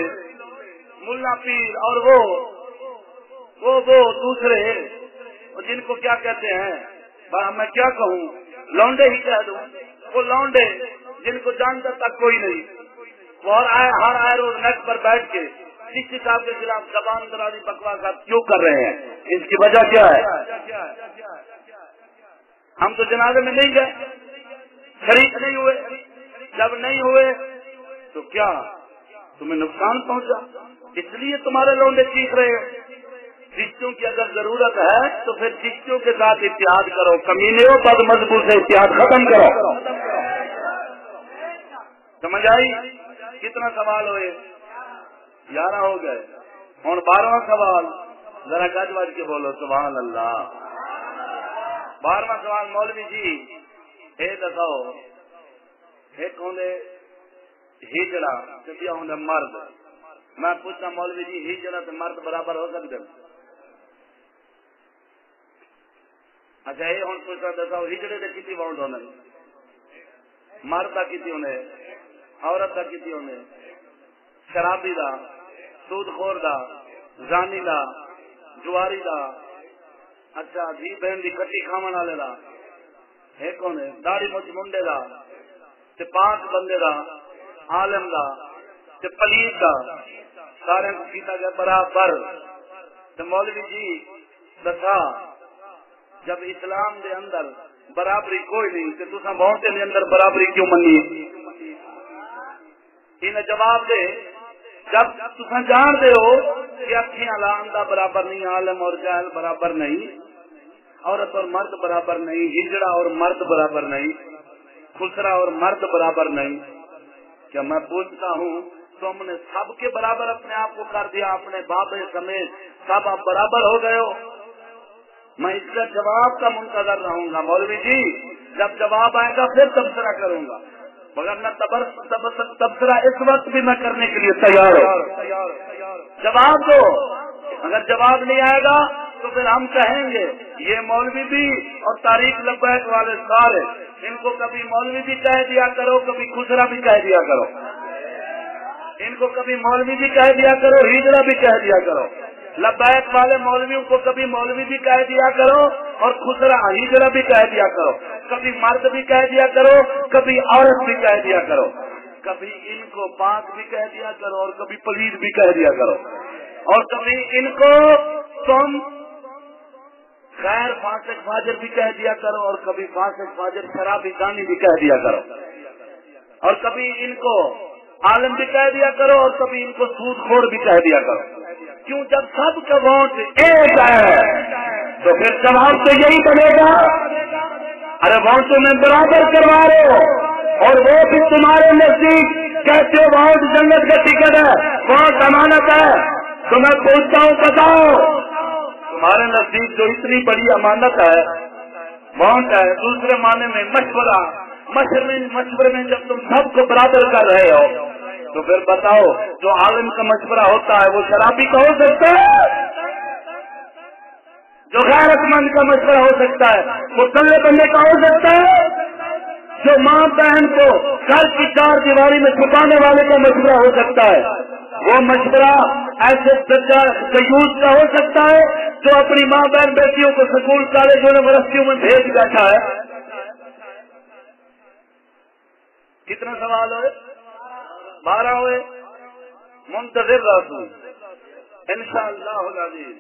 ملا پیر اور وہ دوسرے جن کو کیا کہتے ہیں میں کیا کہوں لونڈے ہی کہہ دوں وہ لونڈے جن کو جانتا تک کوئی نہیں اور ہر آئے روز نیٹ پر بیٹھ کے چشتی صاحب کے خلاف زبان درازی بکواس کیوں کر رہے ہیں اس کی وجہ کیا ہے ہم تو جنازے میں نہیں گئے شریک نہیں ہوئے جب نہیں ہوئے تو کیا تمہیں نقصان پہنچا اس لیے تمہارے لونڈے چیخ رہے ہیں چشتیوں کی اگر ضرورت ہے تو پھر چشتیوں کے ساتھ اتحاد کرو کمینے ہو بد مضبوط سے اتحاد ختم کرو سمجھ آئی کتنا سوال ہوئے 11 ہو گئے اور 12واں سوال ذرا گج بج کے بولو سبحان اللہ 12واں سوال مولوی جی دساؤ ایک ہوں ہجڑا کیا ہوں مرد میں پوچھتا مولوی جی ہجڑا سے مرد برابر ہو سکتے اچھا یہ ہوں پوچھتا دساؤ ہجڑے سے کتنی باؤنڈ ہونا مرد کا کتنی ہونے عورت کا کتنی ہونے شرابی دا سود خور دا زانی دا جواری دا اچھا دھی بہن دی کٹی کھاون والے دا ایک ہونے داڑھی مچ منڈے دا تے پاک بندے دا عالم دا تے پلیت دا سارے کو کیتا گیا برابر تے مولوی جی دسا جب اسلام دے اندر برابری کوئی نہیں تے تساں بہتے دے اندر برابری کیوں منی انہیں جواب دے جب تساں جان دے ہو کہ اکھیاں لاندہ برابر نہیں عالم اور جاہل برابر نہیں عورت اور مرد برابر نہیں ہجڑا اور مرد برابر نہیں خسرا اور مرد برابر نہیں کیا میں پوچھتا ہوں تم نے سب کے برابر اپنے آپ کو کر دیا اپنے بابے سمیت سب آپ برابر ہو گئے ہو میں اس کا جواب کا منتظر رہوں گا مولوی جی جب جواب آئے گا پھر تبصرہ کروں گا مگر میں تبصرہ اس وقت بھی میں کرنے کے لیے تیار ہوں جواب دو اگر جواب نہیں آئے گا تو پھر ہم کہیں گے یہ مولوی بھی اور تاریخ لبیک والے سارے ان کو کبھی مولوی بھی کہہ دیا کرو کبھی خسرا بھی کہہ دیا کرو ان کو کبھی مولوی بھی کہہ دیا کرو، ہجڑا بھی کہہ دیا کرو، لبیک والے مولویوں کو کبھی مولوی بھی کہہ دیا کرو اور خسرا ہجڑا بھی کہہ دیا کرو، کبھی مرد بھی کہہ دیا کرو، کبھی عورت بھی کہہ دیا کرو، کبھی ان کو پاک بھی کہہ دیا کرو اور کبھی پلید بھی کہہ دیا کرو، اور کبھی ان کو تم خیر فاسق فاجر بھی کہہ دیا کرو اور کبھی فاسق فاجر شرابی دانی بھی کہہ دیا کرو، اور کبھی ان کو عالم بھی کہہ دیا کرو اور کبھی ان کو سود خور بھی کہہ دیا کرو۔ کیوں؟ جب سب کا ووٹ ایک ہے تو پھر جواب تو یہی بنے گا، ارے ووٹوں میں برابر کروا رہے ہو اور وہ بھی تمہارے نزدیک کہتے ہو ووٹ جنت کا ٹکٹ ہے، ووٹ امانت ہے، تو میں پوچھتا ہوں بتاؤ تمہارے نزدیک جو اتنی بڑی امانت ہے ووٹ ہے، دوسرے معنی میں مشورے میں جب تم سب کو برابر کر رہے ہو تو پھر بتاؤ جو عالم کا مشورہ ہوتا ہے وہ شرابی کا ہو سکتا ہے؟ جو غیرت مند کا مشورہ ہو سکتا ہے وہ کلے بندے کا ہو سکتا ہے؟ جو ماں بہن کو گھر کی چار دیواری میں چھپانے والے کا مشورہ ہو سکتا ہے وہ مشورہ ایسے دیوس کا ہو سکتا ہے جو اپنی ماں بہن بیٹیوں کو سکول کالجوں یونیورسٹیوں میں بھیج بیٹھا ہے؟ کتنا سوال ہوئے؟ 12 ہوئے، منتظر رہو انشاءاللہ العزیز۔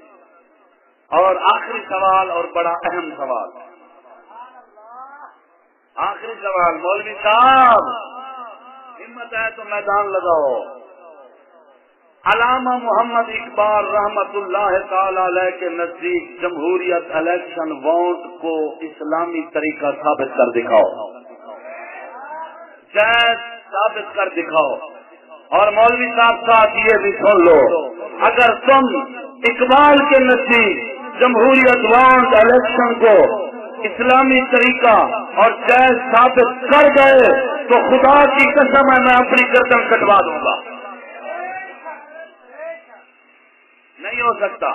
اور آخری سوال اور بڑا اہم سوال، آخری سوال، مولوی صاحب ہمت ہے تو میدان لگاؤ۔ علامہ محمد اقبال رحمت اللہ تعالی علیہ کے نزدیک جمہوریت الیکشن ووٹ کو اسلامی طریقہ ثابت کر دکھاؤ، جائز ثابت کر دکھاؤ۔ اور مولوی صاحب ساتھ یہ بھی سن لو، اگر تم اقبال کے نزدیک جمہوریت ووٹ الیکشن کو اسلامی طریقہ اور جائز ثابت کر گئے تو خدا کی قسم ہے میں اپنی گردن کٹوا دوں گا۔ نہیں ہو سکتا،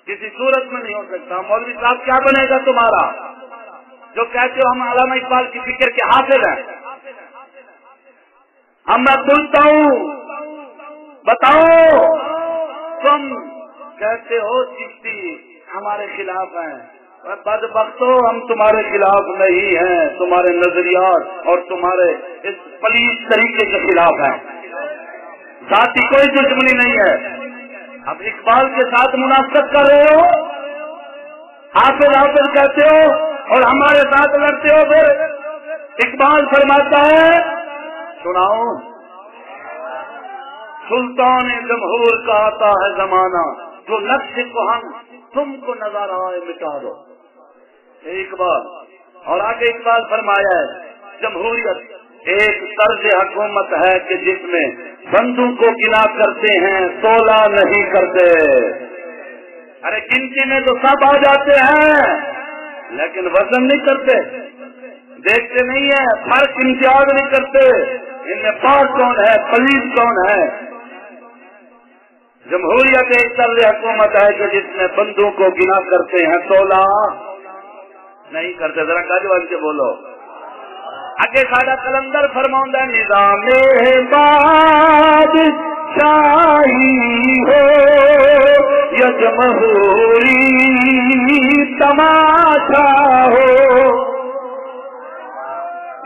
کسی صورت میں نہیں ہو سکتا۔ مولوی صاحب کیا بنے گا تمہارا جو کہتے ہو ہم علامہ اقبال کی فکر کے حافظ ہیں؟ اب میں پوچھتا ہوں بتاؤ، تم کہتے ہو چشتی ہمارے خلاف ہیں، بدبختو ہم تمہارے خلاف نہیں ہیں، تمہارے نظریات اور تمہارے اس پلیس طریقے کے خلاف ہیں، ذاتی کوئی دشمنی نہیں ہے۔ اب اقبال کے ساتھ منافقت کر رہے ہو، حافظ کہتے ہو اور ہمارے ساتھ لڑتے ہو۔ پھر اقبال فرماتا ہے، سناؤ، سلطان جمہور کا آتا ہے زمانہ، جو نقش کو ہم تم کو نظر آئے مٹا دو۔ اقبال اور آگے اقبال فرمایا ہے جمہوریت ایک طرز حکومت ہے کہ جس میں بندوں کو گنا کرتے ہیں، تولا نہیں کرتے۔ ارے گنتی میں تو سب آ جاتے ہیں لیکن وزن نہیں کرتے، دیکھتے نہیں ہے، فرق امتیاز نہیں کرتے، ان میں پاک کون ہے پلیز کون ہے۔ جمہوریت ایک طرز حکومت ہے کہ جس میں بندوں کو گنا کرتے ہیں، تولا نہیں کرتے۔ ذرا گاجوال کے بولو۔ اگے ساڈا کلندر فرماؤندا ہے، نظام بادشاہی ہو یا جمہوری تماشا ہو،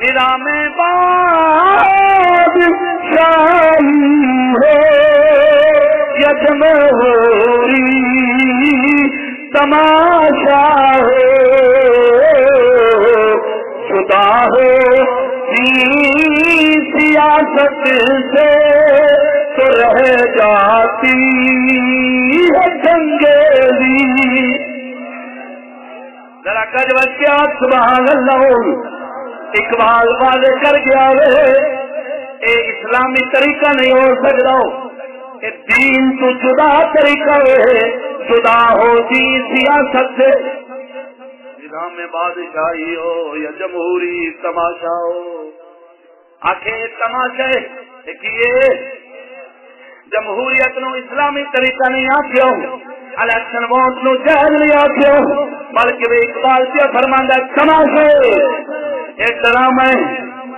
نظام بادشاہی ہو یا جمہوری تماشا ہو، خدا ہو سیاست سے تو رہ جاتی ہے جنگیزی۔ ذرا کج بچے سبحان اللہ، اقبال والے کر گیا اے اسلامی طریقہ نہیں ہو سکتا، اے دین تو جدا طریقہ ہے، جدا ہو دین سیاست سے۔ نظام میں بادشاہی ہو یا جمہوری تماشا ہو، آخر تماشے دیکھیے جمہوریت نو اسلامی طریقہ نہیں آخیا، الیکشن ووٹ نو جائز نہیں آخیا، بلکہ اقبال سے فرماندا تماشے، ایک ڈرامہ ہے،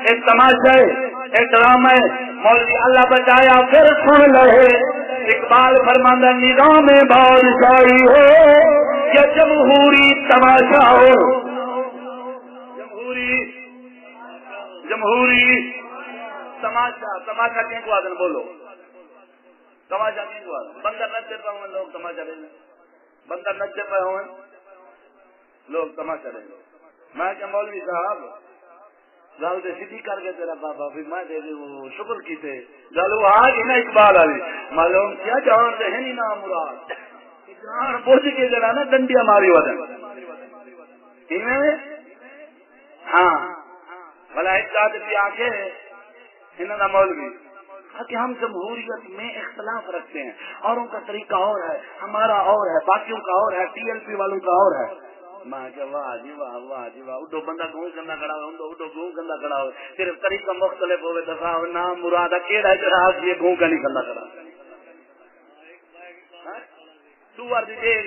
ایک تماشا ہے، ایک ڈرامہ ہے، مولوی اللہ بچایا پھر سن لے اقبال فرماندہ نظام بادشاہی ہو یا جمہوری تماشا ہو، جمہوری تماشا، تماشا کہیں کو آدن بولو، تماشا کہیں کو آدن، بندر نچے پہ ہوئے لوگ تماشا لیں، بندر نچے پہ ہوئے لوگ تماشا لیں۔ میں کہ مولوی صاحب گل دے سیدھی کر کے تیرا بابا بھی میں دے وہ شکر کیتے گل وہ آج ہی نا اقبال والی معلوم کیا جان دے ہے نہیں نام مراد جان بوجھ کے جڑا نا ڈنڈیاں ماری ودن ہاں بھلا ایک بات بھی آگے انہوں نے مولوی کہ ہم جمہوریت میں اختلاف رکھتے ہیں، اوروں کا طریقہ اور ہے، ہمارا اور ہے، باقیوں کا اور ہے، ٹی ایل پی والوں کا اور ہے۔ میں کہ واہ جی واہ واہ جی واہ، اڈو بندہ گوں گندا کھڑا ہو، اڈو گوں گندا کھڑا ہو، صرف طریقہ مختلف ہوئے دفعہ نام مراد کیڑا جڑا یہ گوں کا نہیں گندا کھڑا سوار دی جیل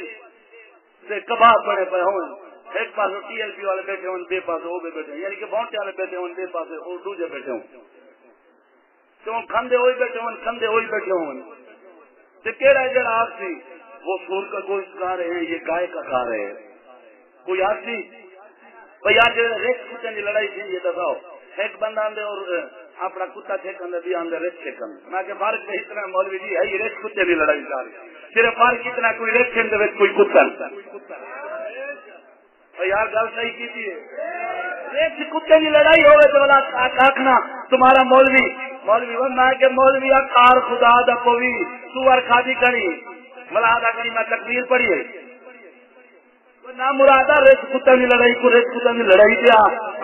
سے کباب بڑے پے ہون، ایک پاس ٹی ایل پی والے بیٹھے ہون، بے پاس وہ بیٹھے ہون، یعنی کہ بونٹے والے بیٹھے ہون، بے پاس وہ دوسرے بیٹھے ہون، کیوں کھندے ہوئی بیٹھے ہون، کھندے ہوئی بیٹھے ہون، تو کیڑا جڑا آپ سی وہ سور کا گوشت کھا رہے ہیں، یہ گائے کا کھا رہے ہیں، کوئی آدمی بھائی آج ریت کتے کی لڑائی تھی یہ بتاؤ، ایک بندہ آندے اور اپنا کتا ٹھیکن بھی آندے ریت ٹھیکن، میں کہ فرق اتنا مولوی جی ہے یہ ریت کتے کی لڑائی کر رہی، صرف فرق اتنا کوئی ریت کھیل دے کوئی کتا یار گل صحیح کی تھی ریت کتے کی لڑائی ہوئے تو بلا آخنا تمہارا مولوی میں کہ مولوی کار خدا دا پوی سور کھادی کری ملا کری میں تکبیر پڑھی ہے نہ مرادہ ریت کتا کی لڑائی کو ریت کتا کی لڑائی دیا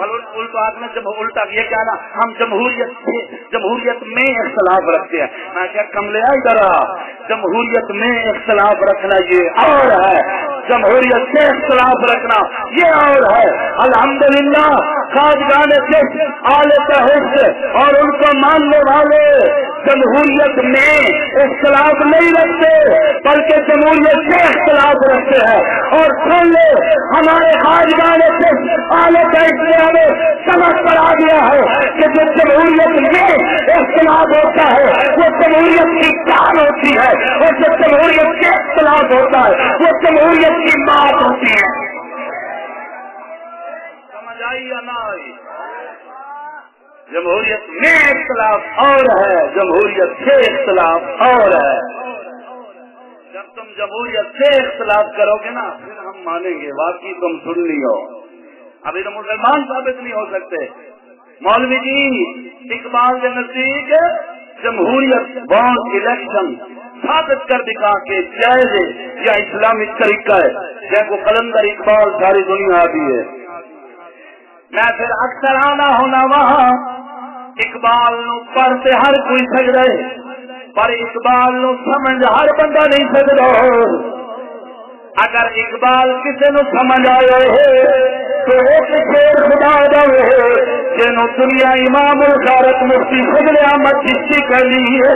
الٹا الٹا یہ کہنا ہم جمہوریت میں اختلاف رکھتے ہیں، میں کیا کملے ادھر جمہوریت میں اختلاف رکھنا یہ اور ہے، جمہوریت سے اختلاف رکھنا یہ اور ہے۔ الحمدللہ خواجگان سے آل تحت اور ان کو ماننے والے جمہوریت میں اختلاف نہیں رکھتے بلکہ جمہوریت سے اختلاف رکھتے ہیں، اور سن لے ہمارے خواجگان سے آل تحت نے ہمیں سبق پڑھا دیا ہے کہ جو جمہوریت میں اختلاف ہوتا ہے وہ جمہوریت کی جان ہوتی ہے، اور جو جمہوریت سے اختلاف ہوتا ہے وہ جمہوریت کی موت ہوتی ہے۔ سمجھ آئی یا نہ آئی؟ جمہوریت میں اختلاف اور ہے، جمہوریت سے اختلاف اور ہے۔ جب تم جمہوریت سے اختلاف کرو گے نا پھر ہم مانیں گے واقعی تم سن لی ہو، ابھی تو مسلمان ثابت نہیں ہو سکتے۔ مولوی جی اقبال کے نزدیک جمہوریت بانڈ الیکشن ثابت کر دکھا کے جائز یا اسلامک طریقہ ہے جن کو قلندر اقبال ساری دنیا آتی ہے۔ میں پھر اکثر آنا ہونا وہاں اقبال نو پڑھتے ہر کوئی سکتا ہے پر اقبال نو سمجھ ہر بندہ نہیں سکتا، اگر اقبال کسی نو سمجھ آئے تو ایک شیر خدا دے جنوں دنیا امام الغارت مفتی فضل احمد چشتی کر لی ہے۔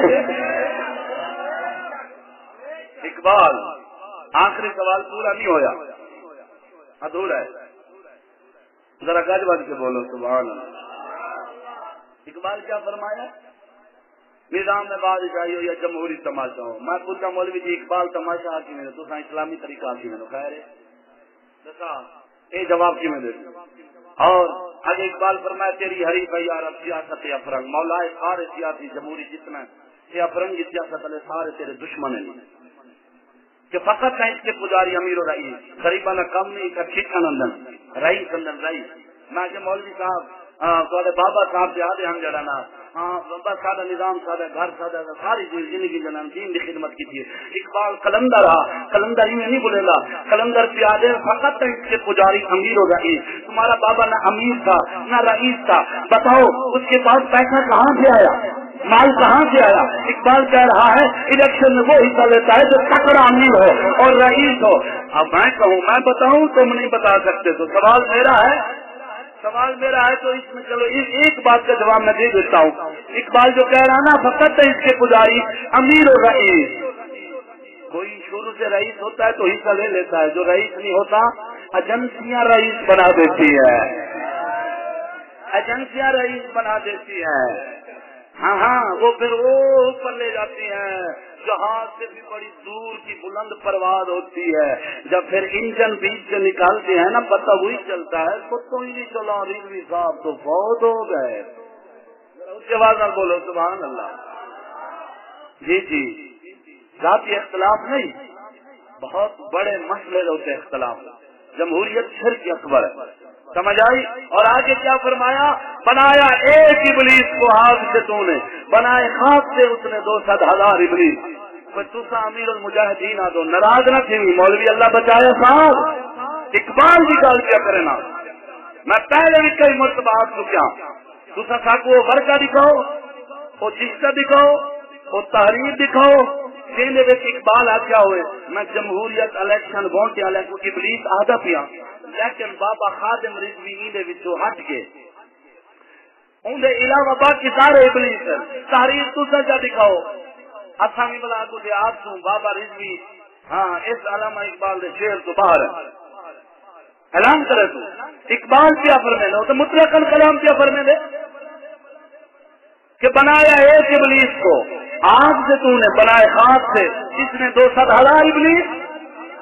اقبال آخری سوال پورا نہیں ہویا ادھورا ہے، ذرا گج بج کے بولو سبحان اللہ۔ اقبال کیا فرمایا؟ نظام میں بادشاہی ہو یا جمہوری تماشا ہو، میں پوچھا مولوی جی اقبال تماشا کی میں تو اسلامی طریقہ کی میں خیر ہے یہ جواب کی میں دے اور آگے اقبال فرمایا تیری حریف ہے یار سیاست افرنگ مولا سارے سیاسی جمہوری جتنا یہ افرنگی سیاست والے سارے تیرے دشمن ہیں کہ فقط ہے اس کے پجاری امیر و رئیس غریبانہ کم نہیں کا ٹھیکا نندن رئیس اندن رئیس میں کہ مولوی صاحب بابا صاحب سے آدھے ہم جڑانا ہاں بس سادہ نظام سادہ گھر سادہ ساری زندگی جنان دین کی خدمت کی تھی۔ اقبال قلندر قلندر ہی نہیں بولے گا قلندر پیادے فقط اس کے پجاری امیر و رئیس، تمہارا بابا نہ امیر تھا نہ رئیس تھا، بتاؤ اس کے پاس پیسہ کہاں سے آیا، مال کہاں سے آیا؟ اقبال کہہ رہا ہے الیکشن میں وہ حصہ لیتا ہے جو تکڑا امیر ہو اور رئیس ہو۔ اب میں کہوں میں بتاؤں تم نہیں بتا سکتے تو سوال میرا ہے تو اس میں چلو ایک بات کا جواب میں دے دیتا ہوں۔ اقبال جو کہہ رہا نا فقط ہے اس کے پجاری امیر و رئیس، کوئی شروع سے رئیس ہوتا ہے تو حصہ لے لیتا ہے، جو رئیس نہیں ہوتا ایجنسیاں رئیس بنا دیتی ہے، ایجنسیاں رئیس بنا دیتی ہے۔ ہاں ہاں وہ پھر وہ اوپر لے جاتی ہیں، جہاز سے بھی بڑی دور کی بلند پرواز ہوتی ہے، جب پھر انجن بیچ سے نکالتے ہیں نا پتہ وہی چلتا ہے، تو ہی نہیں چلا ریلوی صاحب تو بہت ہو گئے. اس کے بعد بولو سبحان اللہ. جی جی ذاتی اختلاف نہیں، بہت بڑے مسئلے ہوتے ہیں اختلاف. جمہوریت شرک اکبر ہے، سمجھ آئی. اور آگے کیا فرمایا؟ بنایا ایک ابلیس کو آگ سے تو نے، بنائے خاک سے اس نے 200,000 ابلیس. تسا امیر المجاہدین آ دو ناراض نہ تھی مولوی اللہ بچایا صاحب اقبال کی گل کیا کرنا. میں پہلے بھی کئی مرتبہ آپ کو کیا تسا ساکو وہ ورقہ دکھاؤ، وہ چشتہ دکھاؤ، وہ تحریر دکھاؤ جن اقبال آخیا ہوئے میں جمہوریت الیکشن ووٹ الیکشن ابلیس آدھا پیا، لیکن بابا خادم رضوی دے وچوں ہٹ کے اندر علاوہ باقی سارے ابلیس تحریر تسا کیا دکھاؤ. اصا بھی بلا کو آپ سوں بابا رضوی ہاں اس علامہ اقبال دے شعر تو باہر ہے. اعلان کرے تو اقبال کیا فرمے دے تو مطلق کلام کیا فرمے دے کہ بنایا ایک ابلیس کو آگ سے تو نے، بنائے خاک سے جس نے 200,000 ابلیس.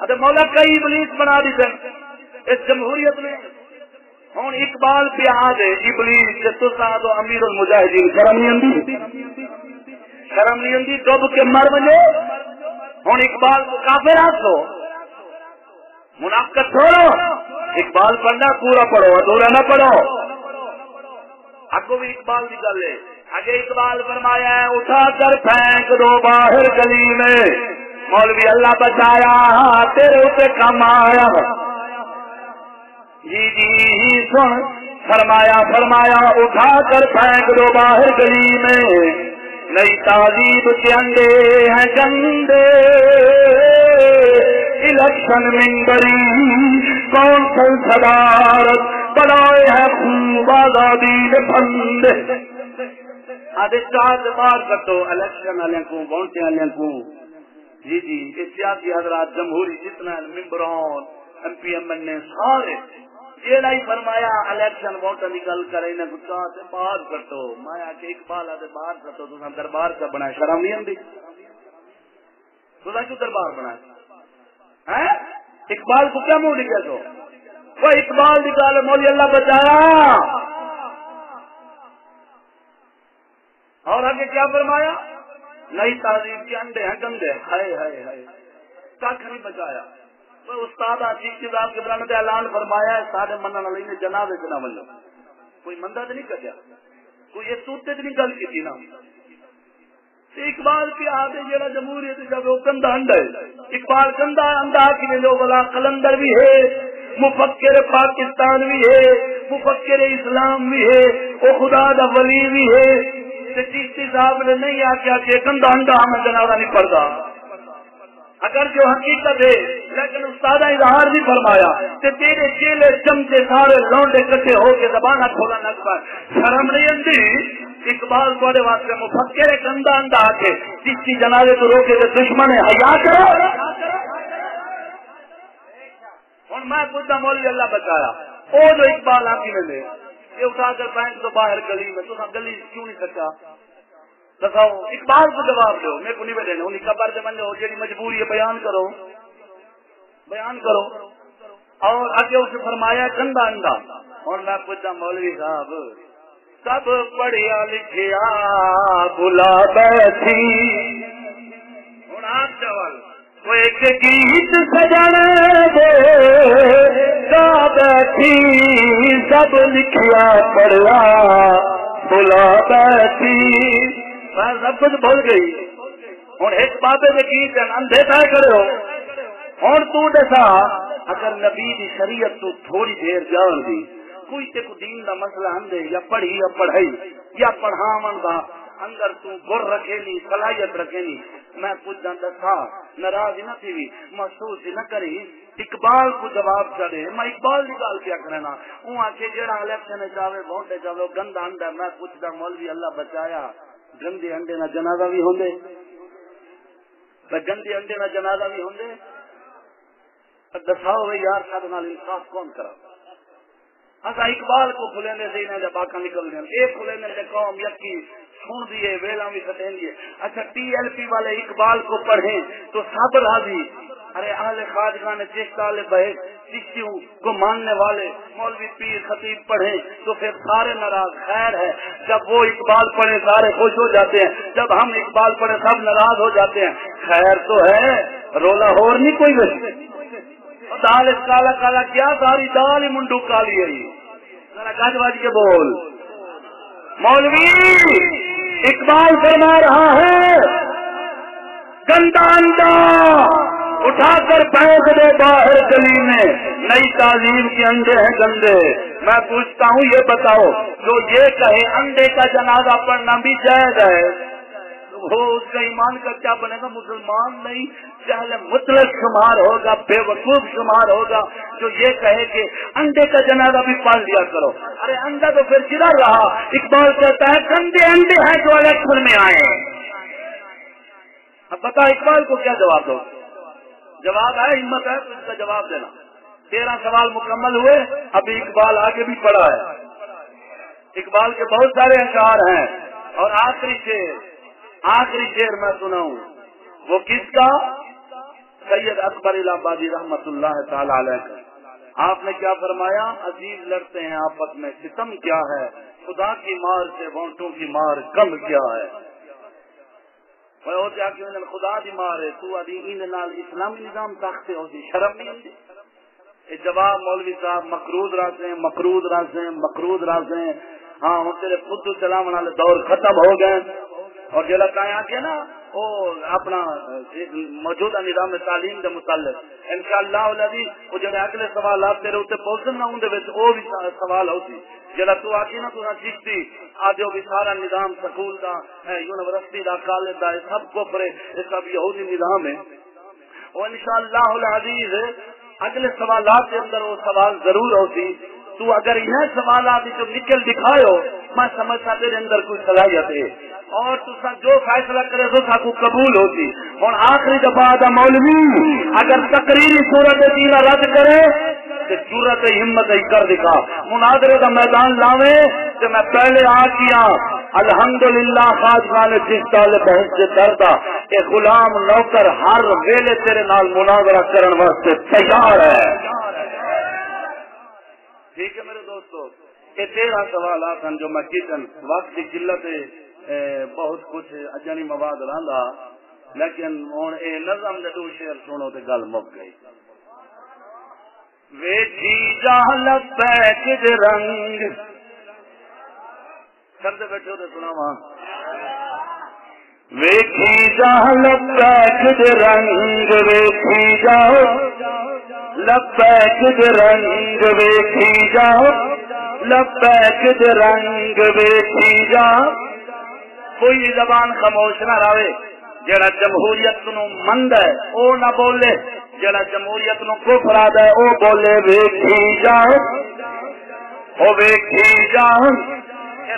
ارے مولا کئی ابلیس بنا دی تھے اس جمہوریت میں. ہوں اقبال پہ آ دے ابلیس سے تو دو امیر المجاہدین شرم نہیں ہوندی ڈب کے مر بجے. ہوں اقبال کو کافر آسو منافقت چھوڑو، اقبال پڑھنا پورا پڑھو ادھورا نہ پڑھو. اگو بھی اقبال کی گل ہے. آگے اقبال فرمایا ہے اٹھا کر پھینک دو باہر گلی میں، مولوی اللہ بچایا تیرے اوپر کم آیا. جی جی سن فرمایا اٹھا کر پھینک دو باہر گلی میں، نئی تہذیب کے انڈے ہیں گندے، الیکشن منبری کون سل صدارت بنائے ہیں خوب آزادی بندے. آدھے چار بار کٹو الیکشن والے کو ووٹ والے کو. جی جی یہ سیاسی حضرات جمہوری جتنا ممبران ایم پی ایم این سارے یہ نہیں فرمایا الیکشن ووٹ نکل کر انہیں گچا سے باہر کٹو. میں آ کے اقبال آدھے باہر کٹو تو دربار کا بنایا شرم نہیں آتی تو کیوں دربار بنایا؟ اقبال کو کیا منہ لکھے تو وہ اقبال نکالے مولی اللہ بچایا. اور آگے کیا فرمایا؟ نئی تعلیم کے انڈے ہیں گندے، ہائے ہائے ہائے کھ نہیں بچایا. استاد عزیز کتاب کے بلانے کا اعلان فرمایا ہے سارے منن علی نے جناب اتنا منو کوئی مندہ تو نہیں کریا، کوئی یہ سوتے تو نہیں گل کی نا. اقبال کے آگے جڑا جمہوریت جب وہ گندا انڈا ہے، اقبال گندا انڈا کی لوگ بلا قلندر بھی ہے، مفکر پاکستان بھی ہے، مفکر اسلام بھی ہے، وہ خدا دا ولی بھی ہے. چیشتی صاحب نے نہیں آخیا کہ گندا انڈا ہمیں جنازہ نہیں پڑتا، اگر جو حقیقت ہے لیکن استاد اظہار نہیں فرمایا کہ تیرے چیلے چمچے سارے لونڈے کٹھے ہو کے زبانہ کھولا نہ پائے. شرم نہیں آتی؟ اقبال تھوڑے واسطے مفکر گندا انڈا آ کے چیشتی جنازے تو روکے تو دشمن ہے حیا کرو. ہوں میں پوچھتا مولوی اللہ بچایا وہ جو اقبال آپ کی لے یہ اٹھا کر بینک تو باہر گلی میں تو گلی کیوں نہیں سکتا دکھاؤ. اقبال کو جواب دو، میرے کو نہیں بیٹھے انہیں خبر سے من ہو جی مجبوری ہے بیان کرو. اور آگے اسے فرمایا گندا انڈا. اور میں پوچھتا مولوی صاحب سب پڑھیا لکھیا بلا بیٹھی ہوں آپ چول وہ ایک گیت سجن دے گا بیٹھی سب لکھیا پڑھیا بلا بیٹھی. میں سب کچھ بھول گئی. ہوں ایک بابے میں گیت اندھے طے کرو. ہوں تو دسا اگر نبی دی شریعت تو تھوڑی دیر جان دی کوئی تے کو دین دا مسئلہ اندے یا پڑھی یا پڑھائی یا پڑھاون دا اندر تو گر رکھے نی صلاحیت رکھے نی. میں پوچھتا دسا ناراض نہ تھی محسوس نہ کری. اقبال کو جواب چڑھے میں اقبال کی گل کیا کرنا وہ آ کے جہاں الیکشن چاہے ووٹ چاہے گندا انڈا. میں پوچھتا مولوی اللہ بچایا گندے انڈے نہ جنازہ بھی ہوندے گندے انڈے نہ جنازہ بھی ہوندے. دساؤ یار سارے نال انصاف کون کرا؟ اصا اقبال کو کھلے سے جب آکا نکل دیں ایک کھلے قوم یقین سن دیے ویلا بھی سٹین دیے. اچھا TLP والے اقبال کو پڑھیں تو سب راضی. ارے اہل خواجگان چشت والے بہت چشتیوں کو ماننے والے مولوی پیر خطیب پڑھیں تو پھر سارے ناراض. خیر ہے جب وہ اقبال پڑھے سارے خوش ہو جاتے ہیں, جب ہم اقبال پڑھے سب ناراض ہو جاتے ہیں. خیر تو ہے, رولا ہور نہیں کوئی ویسے. دال کالا کالا کیا ساری دال ہی منڈو کالی ہے. ذرا گج بج کے بول. مولوی اقبال فرما رہا ہے گندا انڈا اٹھا کر پھینک دے باہر گلی میں, نئی تعلیم کے انڈے ہیں گندے. میں پوچھتا ہوں یہ بتاؤ جو یہ کہے انڈے کا جنازہ پڑھنا بھی جائز ہے, وہ اس کا ایمان کا کیا بنے گا؟ مسلمان نہیں, جہل مطلق شمار ہوگا, بے وقوف شمار ہوگا جو یہ کہے کہ انڈے کا جنازہ بھی پال لیا کرو. ارے انڈا تو پھر کدھر رہا؟ اقبال کہتا ہے گندے انڈے ہیں جو الیکشن میں آئے. اب بتا اقبال کو کیا جواب دو؟ جواب ہے, ہمت ہے تو اس کا جواب دینا. 13 سوال مکمل ہوئے, ابھی اقبال آگے بھی پڑا ہے. اقبال کے بہت سارے اشعار ہیں اور آخری شعر میں سناؤں وہ کس کا؟ سید اکبر الہ آبادی رحمت اللہ تعالی علیہ کا. آپ نے کیا فرمایا؟ عزیز لڑتے ہیں آپس میں ستم کیا ہے, خدا کی مار سے وونٹوں کی مار کم کیا ہے. خدا دی مار ہے تو اسلامی نظام طاقتے ہوتی, شرم نہیں ہوتی. جواب مولوی صاحب مقروض رازیں. ہاں ہوں تیرے خود سلام والے دور ختم ہو گئے اور جو لگتا ہے نا وہ اپنا موجودہ نظام تعلیم کے متعلق انشاءاللہ وہ جو اگلے سوالات تیرے اتنے پہنچن نہ ہوں وہ بھی سوال ہوتی جلا تو آتی نا تو چشتی آج بھی سارا نظام سکول دا یونیورسٹی دا کالج دا سب کو پڑے یہ سب یہودی نظام ہے. اور انشاءاللہ العزیز اگلے سوالات کے اندر وہ سوال ضرور ہوتی. تو اگر یہ سوالات جو نکل دکھائے میں سمجھتا تیرے اندر کوئی صلاحیت ہے اور تو جو فیصلہ کرے تو سا کو قبول ہوتی. اور آخری دفعہ دا مولوی اگر تقریری صورت دینا رد کرے تو صورت ہمت ہی کر دکھا مناظرے کا میدان لاوے تو میں پہلے آ کیا الحمدللہ خواجگان چشت والے بہت سے دردا کہ غلام نوکر ہر ویلے تیرے نال مناظرہ کرنے واسطے تیار ہے. ٹھیک ہے میرے دوستو, یہ 13 سوالات ہیں جو میں کیچن وقت کی قلت بہت کچھ اجانی مواد رہا لیکن ہوں یہ نظم دے 2 شعر سنو تو گل مک گئی. ویچی جہلت بیچ رنگ کرتے بیٹھے تو سنا ویچی جہلت بیچ رنگ ویچی جاؤ لبیک رنگ ویکھی جاؤ لبیک رنگ ویکھی جاؤ. کوئی زبان خاموش نہ رہے. جڑا جمہوریت نو مند ہے او نہ بولے, جڑا جمہوریت نو کفر آدا ہے او بولے ویکھی جاؤ او ویکھی جاؤ.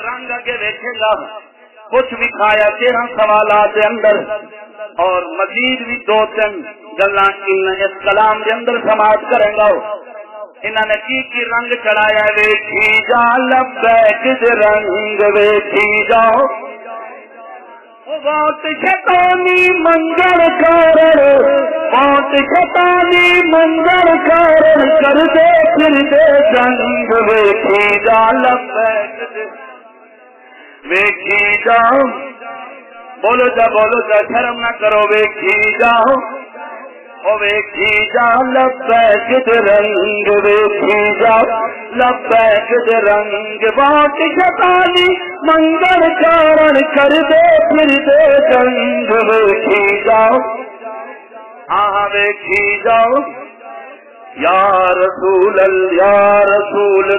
رنگ اگے ویکھے گا کچھ بھی کھایا 13 سوالات کے اندر اور مزید بھی 2-3 گلا اس کلام کے اندر سماعت کریں گا. انہوں نے کی رنگ چڑھایا ویکھی جا لبیک رنگ ویکھی جاؤ. بہت شیطانی منظر بہت شیطانی منظر کر دے پھر دے رنگ ویکھی جا لبیک ویکھی جاؤ. بولو جا شرم نہ کرو ویکھی جاؤ او ویکھی جا لبیک رنگ ویکھی جا لبیک رنگ. بہت شیطانی منظر کارن کر دے پھر دے رنگ ویکھی جاؤ. ہاں ویکھی جاؤ. یا رسول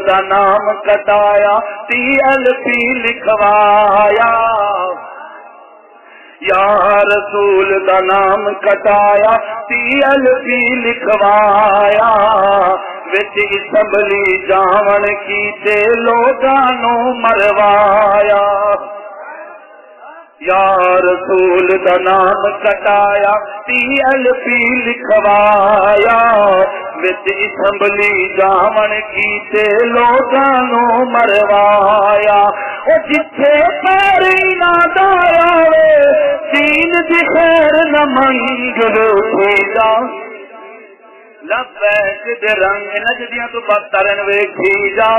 دا نام کٹایا TLP لکھوایا. یا رسول دا نام کٹایا TLP لکھوایا. وچ اسمبلی جاون کیتے لوگاں نو مروایا. یا رسول دا نام کٹایا TLP لکھوایا. وچ اسمبلی جاون کیتے لوگاں نو مروایا. او جتھے خیر نہ داوے دین دی خیر نہ منگو جا لبیک دے رنگ نجدیاں تو بدتر ویکھی جا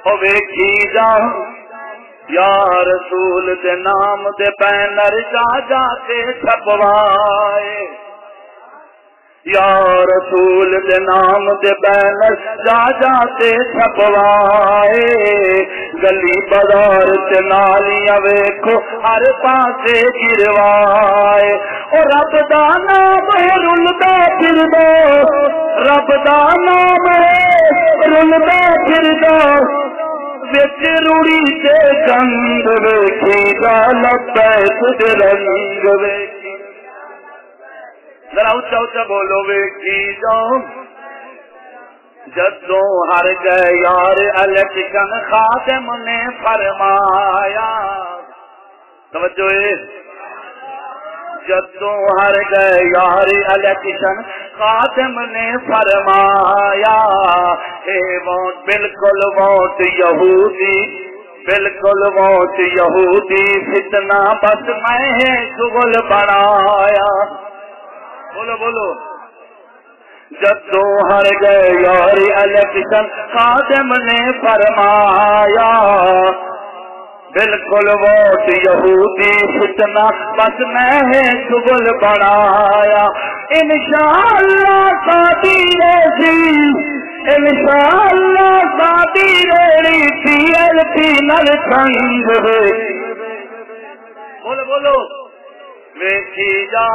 او ویکھی جا یا رسول دے نام دے بینر جا جا کے چھپوائے یا رسول دے نام دے بینر جا جا کے چھپوائے گلی بازار تے نالیاں ویکھو ہر پاسے گروائے او رب دا نام رلدا پھردا رب دا نام رلدا پھردا وچ روڑی تے گنگ ویکھی دا لبیک دے رنگ ویکھی ذرا اچھا اچھا بولو ویکھی جاؤ جدوں ہر گئے یار الیکشن خادم نے فرمایا توجہ جدوں ہر گئے یار الیکشن خادم نے فرمایا اے ووٹ بالکل ووٹ یہودی بالکل ووٹ یہودی فتنہ بس میں شغل بنایا بولو بولو جدوں ہر گئے یار الیکشن خادم نے فرمایا بالکل ووٹ یہودی فتنہ بس میں شغل بنایا انشاءاللہ سادی ریسی انشاءاللہ سادی ریڑی پی ایل پی نل سنگ بولو بولو ویکھی جا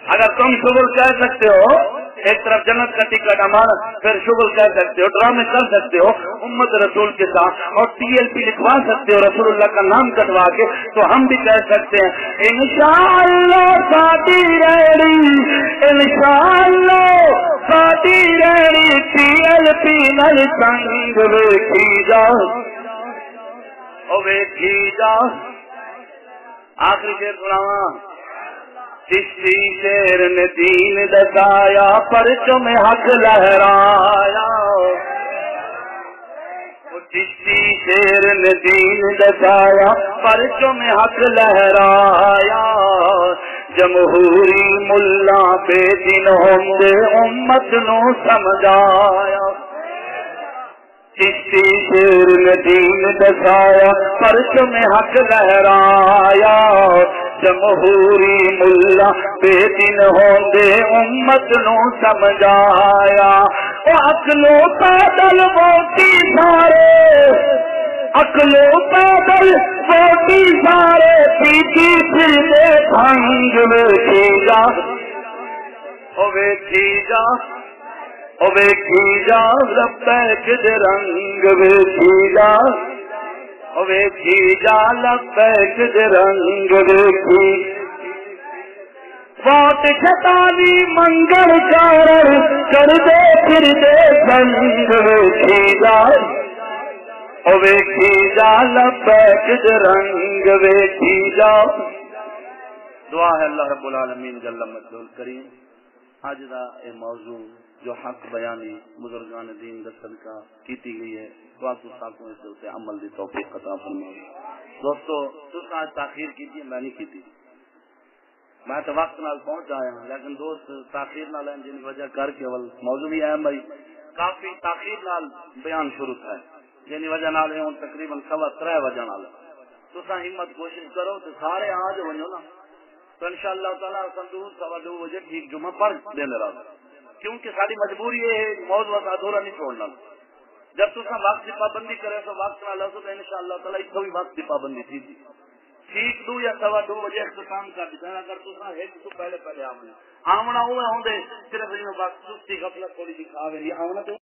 اگر تم شغل کہہ سکتے ہو ایک طرف جنت کا ٹکٹ ہمارا پھر شغل کہہ سکتے ہو ڈرامے کر سکتے ہو امت رسول کے ساتھ اور ٹی ایل پی لکھوا سکتے ہو رسول اللہ کا نام کٹوا کے تو ہم بھی کہہ سکتے ہیں انشاءاللہ ساتھی ریڑی انشاءاللہ ساتھی ریڑی ٹی ایل پی نل سنگ ویکھی جا او ویکھی جا آخری شیر سناواں چشتی شیر نے دین دسایا پرچوں میں حق لہرایا چشتی شیر نے دین دسایا پرچوں میں حق لہرایا جمہوری ملا بے دین ہوندے امت نو سمجھایا چشتی شیر نے دین دسایا پرچوں میں حق لہرایا جمہوری ملا بے دین ہوندے امت نو سمجھایا او اکلو پیدل ووٹی سارے اکلو پیدل ووٹی سارے پیچی پھر دے بھنگ ویکھی جا او ویکھی جا او ویکھی جا لبیک دے رنگ ویکھی جا او ویکھی جا لبیک دے رنگ ویکھی ووٹ شیطانی منگل چار کر دے پھر دے بنگ ویکھی جا او ویکھی جا لبیک دے رنگ ویکھی جا دعا ہے اللہ رب العالمین جل مجدہ الکریم آج دا اے موضوع جو حق بیانی بزرگان دین دا صدقہ کیتی گئی ہے دوستو ساکوں اس سے عمل دی توفیق عطا فرمائے دوستو تس آج تاخیر کیتی میں نہیں کیتی میں تو وقت نال پہنچ آیا ہوں لیکن دوست تاخیر نال ہیں جن وجہ کر کے اول موضوع بھی اہم بھائی کافی تاخیر نال بیان شروع تھا جن وجہ نال ہے تقریباً 3:15 وجہ نال تسا ہمت کوشش کرو تو سارے آج ونجو نا تو انشاءاللہ تعالی سندور 2:15 بجے ٹھیک جمعہ پر دینے رہا کیونکہ ساری مجبوری ہے موضوع ادھورا نہیں چھوڑنا جب تسا وقت کی پابندی کرے تو وقت نہ لو تو انشاءاللہ تعالی اس کو بھی وقت کی پابندی تھی ٹھیک 2 یا 2:15 بجے اختتام کر دیتا ہے اگر تسا ایک تو پہلے آمنا ہوئے ہوں دے صرف انہوں وقت سستی غفلت تھوڑی دکھاوے نہیں آمنا تو